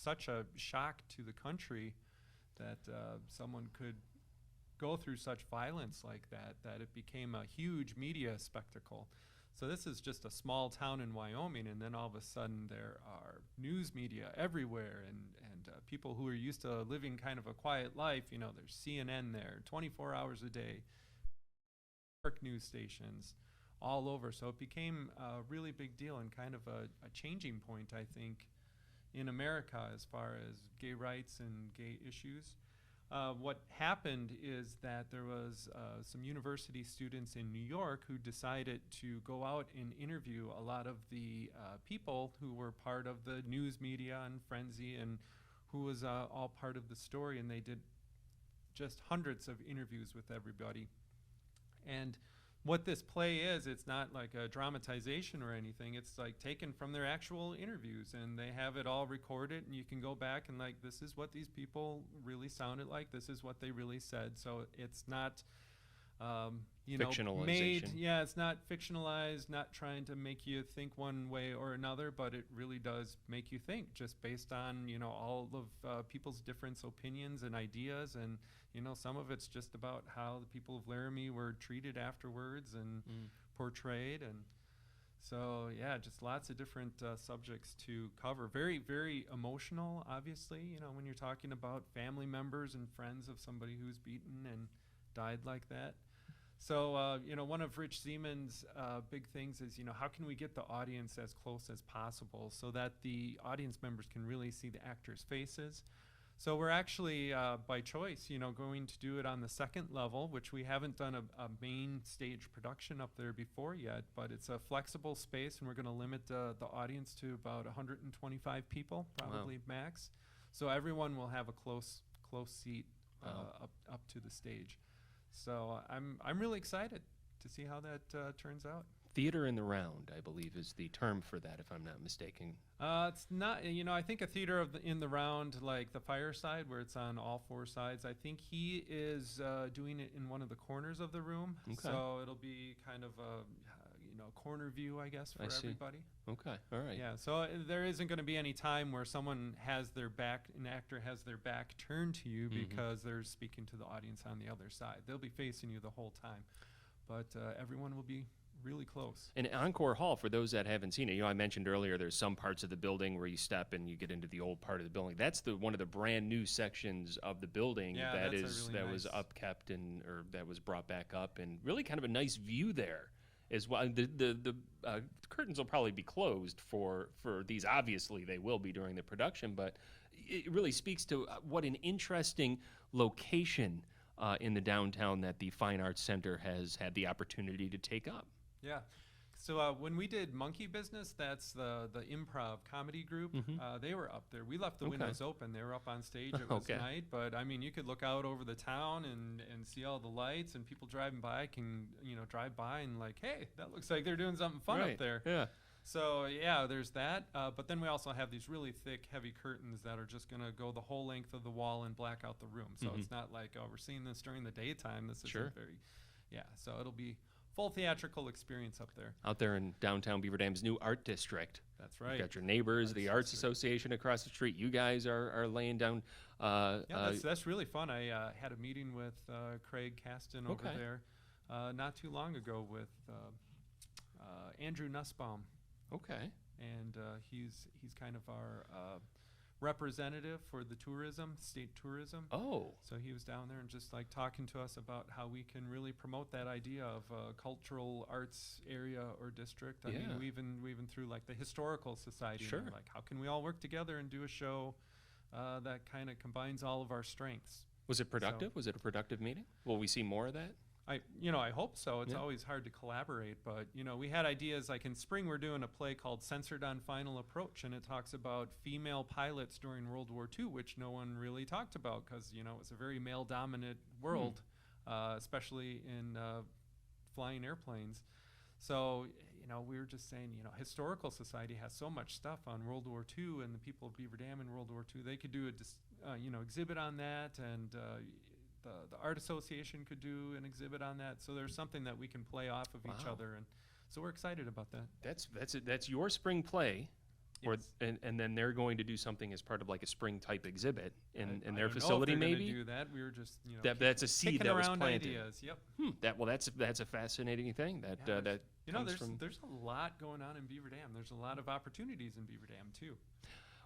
such a shock to the country that someone could go through such violence like that it became a huge media spectacle. So this is just a small town in Wyoming, and then all of a sudden there are news media everywhere, and people who are used to living kind of a quiet life. There's CNN there 24 hours a day, news stations all over. So it became a really big deal and kind of a changing point, I think, in America as far as gay rights and gay issues. What happened is that there was some university students in New York who decided to go out and interview a lot of the people who were part of the news media and Frenzy, and who was all part of the story, and they did just hundreds of interviews with everybody. And what this play is, it's not like a dramatization or anything. It's like taken from their actual interviews, and they have it all recorded, and you can go back and like, this is what these people really sounded like. This is what they really said. So it's not, you know, made. Fictionalization. Yeah, it's not fictionalized, not trying to make you think one way or another, but it really does make you think just based on, you know, all of people's different opinions and ideas. And, you know, some of it's just about how the people of Laramie were treated afterwards and portrayed. And so, yeah, just lots of different subjects to cover. Very, very emotional, obviously, you know, when you're talking about family members and friends of somebody who's beaten and died like that. So, you know, one of Rich Siemens' big things is, you know, how can we get the audience as close as possible so that the audience members can really see the actors' faces? So we're actually, by choice, you know, going to do it on the second level, which we haven't done a main stage production up there before yet, but it's a flexible space, and we're going to limit the audience to about 125 people, probably max. So everyone will have a close seat up to the stage. So I'm really excited to see how that turns out. Theater in the round, I believe, is the term for that, if I'm not mistaken. It's not, you know, I think a theater in the round, like the fireside, where it's on all four sides, I think he is doing it in one of the corners of the room. Okay. So it'll be kind of a, you know, corner view, I guess, for everybody. Okay, all right. Yeah, so there isn't going to be any time where someone has their back, an actor has their back turned to you because they're speaking to the audience on the other side. They'll be facing you the whole time, but everyone will be really close. And Encore Hall, for those that haven't seen it, you know, I mentioned earlier there's some parts of the building where you step and you get into the old part of the building. That's one of the brand new sections of the building that was upkept and or that was brought back up, and really kind of a nice view there as well. The curtains will probably be closed for these. Obviously, they will be during the production, but it really speaks to what an interesting location in the downtown that the Fine Arts Center has had the opportunity to take up. Yeah. So when we did Monkey Business, that's the improv comedy group, they were up there. We left the windows open. They were up on stage. It was night, but I mean, you could look out over the town and see all the lights, and people driving by can, you know, drive by and like, hey, that looks like they're doing something fun up there. Yeah. So yeah, there's that. But then we also have these really thick, heavy curtains that are just going to go the whole length of the wall and black out the room. So it's not like, oh, we're seeing this during the daytime. This isn't very, so it'll be full theatrical experience up there. Out there in downtown Beaver Dam's new art district. That's right. You've got your neighbors, the Arts Association across the street. You guys are laying down. That's really fun. I had a meeting with Craig Caston over there not too long ago with Andrew Nussbaum. Okay. And he's kind of our representative for the tourism, state tourism. Oh. So he was down there and just like talking to us about how we can really promote that idea of a cultural arts area or district. I mean, we even through like the historical society. Sure. Like, how can we all work together and do a show that kind of combines all of our strengths? Was it productive? Was it a productive meeting? Will we see more of that? I hope so. It's always hard to collaborate, but, you know, we had ideas like in spring we're doing a play called Censored on Final Approach, and it talks about female pilots during World War II, which no one really talked about because, you know, it was a very male-dominant world, especially in flying airplanes. So, you know, we were just saying, you know, Historical Society has so much stuff on World War II and the people of Beaver Dam in World War II. They could do a exhibit on that, and the Art Association could do an exhibit on that. So there's something that we can play off of each other, and so we're excited about that. That's your spring play, and then they're going to do something as part of like a spring type exhibit in their facility. Maybe do that. We were just that's a seed that was planted. Ideas. Yep. That's a fascinating thing. That you know, there's a lot going on in Beaver Dam. There's a lot of opportunities in Beaver Dam too.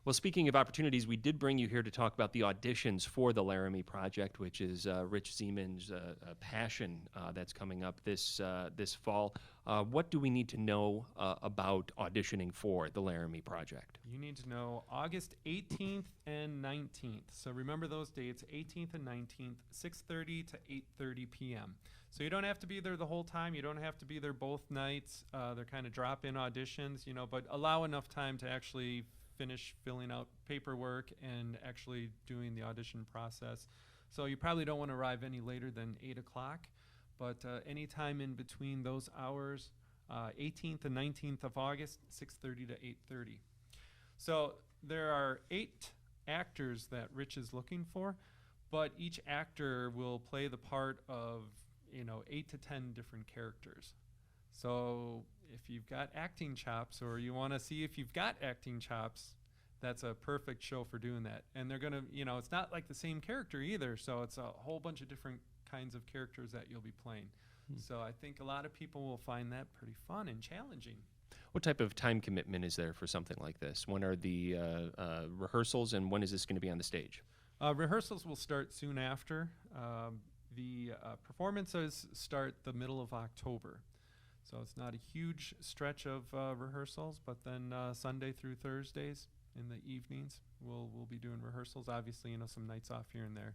Well, speaking of opportunities, we did bring you here to talk about the auditions for the Laramie Project, which is Rich Siemens' passion that's coming up this fall. What do we need to know about auditioning for the Laramie Project? You need to know August 18th and 19th. So remember those dates, 18th and 19th, 6:30 to 8:30 p.m. So you don't have to be there the whole time. You don't have to be there both nights. They're kind of drop-in auditions, you know, but allow enough time to actually finish filling out paperwork and actually doing the audition process. So you probably don't want to arrive any later than 8 o'clock, But anytime in between those hours, 18th and 19th of August, 6:30 to 8:30. So there are 8 actors that Rich is looking for, but each actor will play the part of, 8 to 10 different characters. So if you've got acting chops, or you want to see if you've got acting chops, that's a perfect show for doing that. And they're going to, it's not like the same character either, so it's a whole bunch of different kinds of characters that you'll be playing. So I think a lot of people will find that pretty fun and challenging. What type of time commitment is there for something like this? When are the rehearsals, and when is this going to be on the stage? Rehearsals will start soon after. The performances start the middle of October. So it's not a huge stretch of rehearsals, but then Sunday through Thursdays in the evenings, we'll be doing rehearsals. Obviously, some nights off here and there.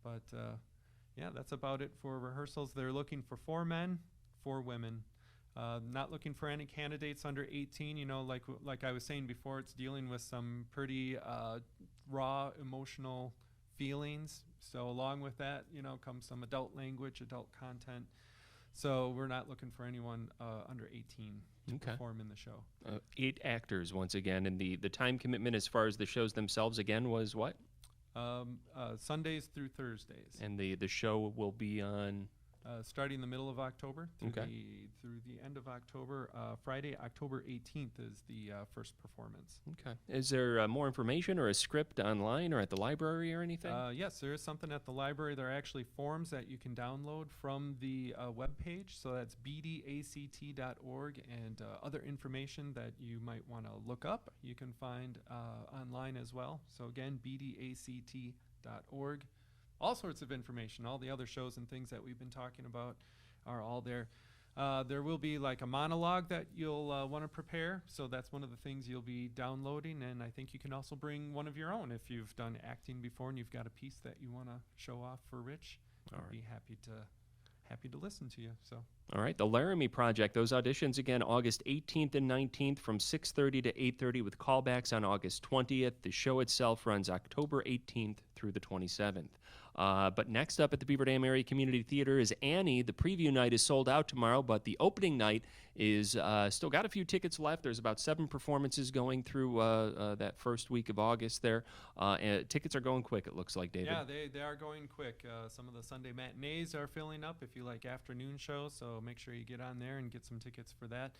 But yeah, that's about it for rehearsals. They're looking for 4 men, 4 women. Not looking for any candidates under 18. Like I was saying before, it's dealing with some pretty raw emotional feelings. So along with that, comes some adult language, adult content. So we're not looking for anyone under 18 to perform in the show. 8 actors once again, and the time commitment as far as the shows themselves again was what? Sundays through Thursdays. And the show will be on? Starting the middle of October through the end of October. Friday, October 18th is the first performance. Okay. Is there more information or a script online or at the library or anything? Yes, there is something at the library. There are actually forms that you can download from the webpage. So that's BDACT.org, and other information that you might want to look up, you can find online as well. So again, BDACT.org. All sorts of information, all the other shows and things that we've been talking about are all there. There will be like a monologue that you'll want to prepare, so that's one of the things you'll be downloading, and I think you can also bring one of your own if you've done acting before and you've got a piece that you want to show off for Rich. I'd be happy to listen to you. So. All right, the Laramie Project, those auditions again August 18th and 19th from 6:30 to 8:30 with callbacks on August 20th. The show itself runs October 18th through the 27th. But next up at the Beaver Dam Area Community Theater is Annie. The preview night is sold out tomorrow, but the opening night is still got a few tickets left. There's about 7 performances going through that first week of August there. And tickets are going quick, it looks like, David. Yeah, they are going quick. Some of the Sunday matinees are filling up if you like afternoon shows, so make sure you get on there and get some tickets for that.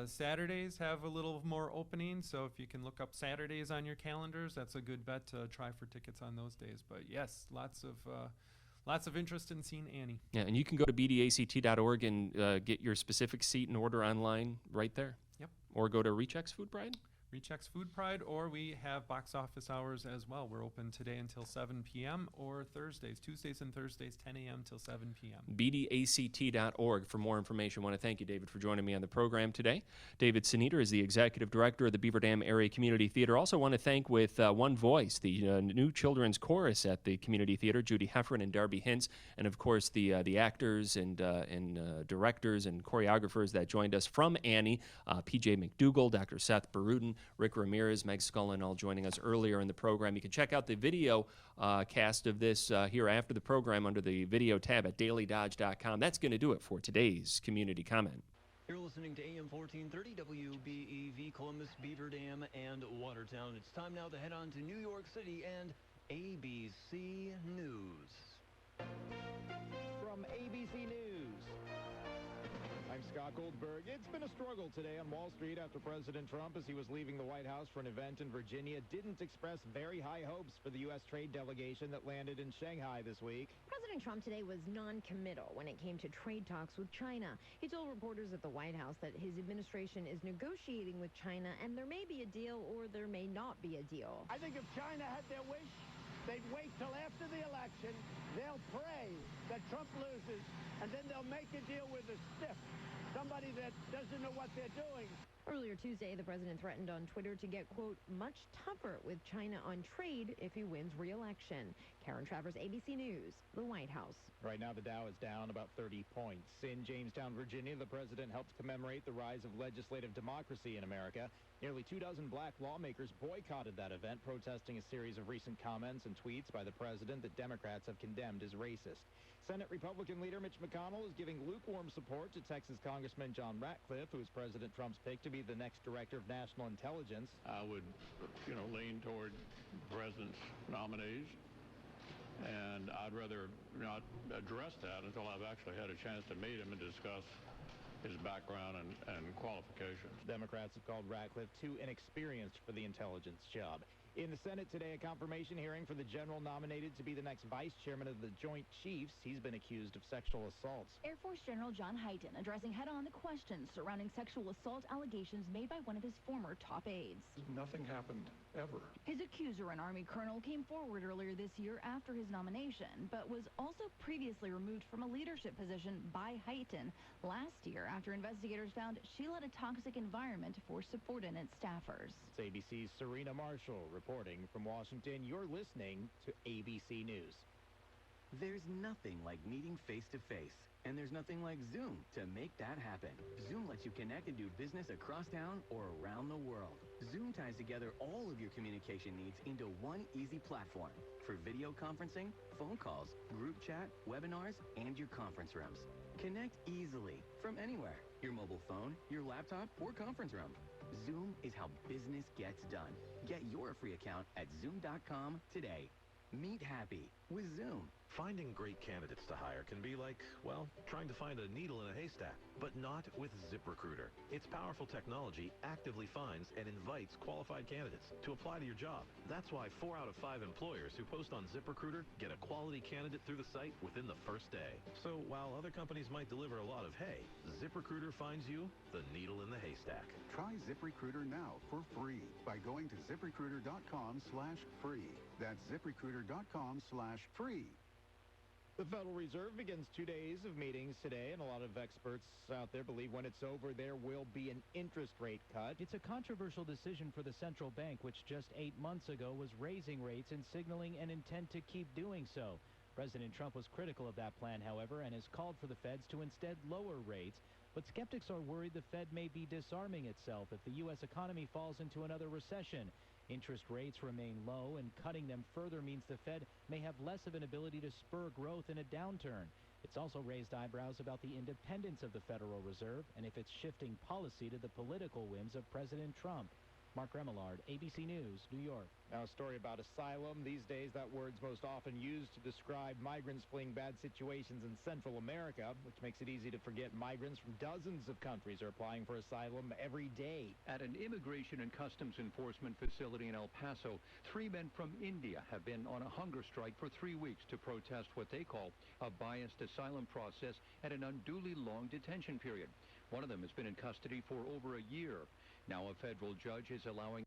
Saturdays have a little more opening, so if you can look up Saturdays on your calendars, that's a good bet to try for tickets on those days. But yes, lots of interest in seeing Annie. Yeah, and you can go to bdact.org and get your specific seat and order online right there. Yep. Or go to Recheck's Food Pride. Recheck's Food Pride, or we have box office hours as well. We're open today until 7 p.m. or Tuesdays and Thursdays, 10 a.m. till 7 p.m. BDACT.org for more information. I want to thank you, David, for joining me on the program today. David Sneeder is the Executive Director of the Beaver Dam Area Community Theater. Also want to thank with one voice the new children's chorus at the Community Theater, Judy Heffron and Darby Hintz, and of course the actors and directors and choreographers that joined us from Annie, PJ McDougall, Dr. Seth Baruden, Rick Ramirez, Meg Scullin, all joining us earlier in the program. You can check out the video cast of this here after the program under the video tab at dailydodge.com. That's going to do it for today's Community Comment. You're listening to AM 1430 WBEV, Columbus, Beaver Dam, and Watertown. It's time now to head on to New York City and ABC News. From ABC News, I'm Scott Goldberg. It's been a struggle today on Wall Street after President Trump, as he was leaving the White House for an event in Virginia, didn't express very high hopes for the U.S. trade delegation that landed in Shanghai this week. President Trump today was non-committal when it came to trade talks with China. He told reporters at the White House that his administration is negotiating with China, and there may be a deal or there may not be a deal. I think if China had their wish, they'd wait till after the election. They'll pray that Trump loses, and then they'll make a deal with a stiff, somebody that doesn't know what they're doing. Earlier Tuesday, the president threatened on Twitter to get, quote, much tougher with China on trade if he wins re-election. Karen Travers, ABC News, the White House. Right now, the Dow is down about 30 points. In Jamestown, Virginia, the president helped commemorate the rise of legislative democracy in America. Nearly 24 black lawmakers boycotted that event, protesting a series of recent comments and tweets by the president that Democrats have condemned as racist. Senate Republican leader Mitch McConnell is giving lukewarm support to Texas Congressman John Ratcliffe, who is President Trump's pick to be the next director of national intelligence. I would, lean toward the president's nominees. And I'd rather not address that until I've actually had a chance to meet him and discuss his background and qualifications. Democrats have called Ratcliffe too inexperienced for the intelligence job. In the Senate today, a confirmation hearing for the general nominated to be the next vice chairman of the Joint Chiefs. He's been accused of sexual assaults. Air Force General John Hyten addressing head-on the questions surrounding sexual assault allegations made by one of his former top aides. Nothing happened, ever. His accuser, an Army colonel, came forward earlier this year after his nomination, but was also previously removed from a leadership position by Hyten last year after investigators found she led a toxic environment for subordinate staffers. It's ABC's Serena Marshall reporting from Washington. You're listening to ABC News. There's nothing like meeting face-to-face, and there's nothing like Zoom to make that happen. Zoom lets you connect and do business across town or around the world. Zoom ties together all of your communication needs into one easy platform for video conferencing, phone calls, group chat, webinars, and your conference rooms. Connect easily from anywhere, your mobile phone, your laptop, or conference room. Zoom is how business gets done. Get your free account at Zoom.com today. Meet happy with Zoom. Finding great candidates to hire can be like, well, trying to find a needle in a haystack, but not with ZipRecruiter. Its powerful technology actively finds and invites qualified candidates to apply to your job. That's why 4 out of 5 employers who post on ZipRecruiter get a quality candidate through the site within the first day. So while other companies might deliver a lot of hay, ZipRecruiter finds you the needle in the haystack. Try ZipRecruiter now for free by going to ZipRecruiter.com/free. That's ZipRecruiter.com/free. The Federal Reserve begins 2 days of meetings today, and a lot of experts out there believe when it's over, there will be an interest rate cut. It's a controversial decision for the central bank, which just 8 months ago was raising rates and signaling an intent to keep doing so. President Trump was critical of that plan, however, and has called for the feds to instead lower rates. But skeptics are worried the Fed may be disarming itself if the U.S. economy falls into another recession. Interest rates remain low, and cutting them further means the Fed may have less of an ability to spur growth in a downturn. It's also raised eyebrows about the independence of the Federal Reserve and if it's shifting policy to the political whims of President Trump. Mark Remillard, ABC News, New York. Now, a story about asylum. These days, that word's most often used to describe migrants fleeing bad situations in Central America, which makes it easy to forget migrants from dozens of countries are applying for asylum every day. At an Immigration and Customs Enforcement facility in El Paso, 3 men from India have been on a hunger strike for 3 weeks to protest what they call a biased asylum process and an unduly long detention period. One of them has been in custody for over a year. Now a federal judge is allowing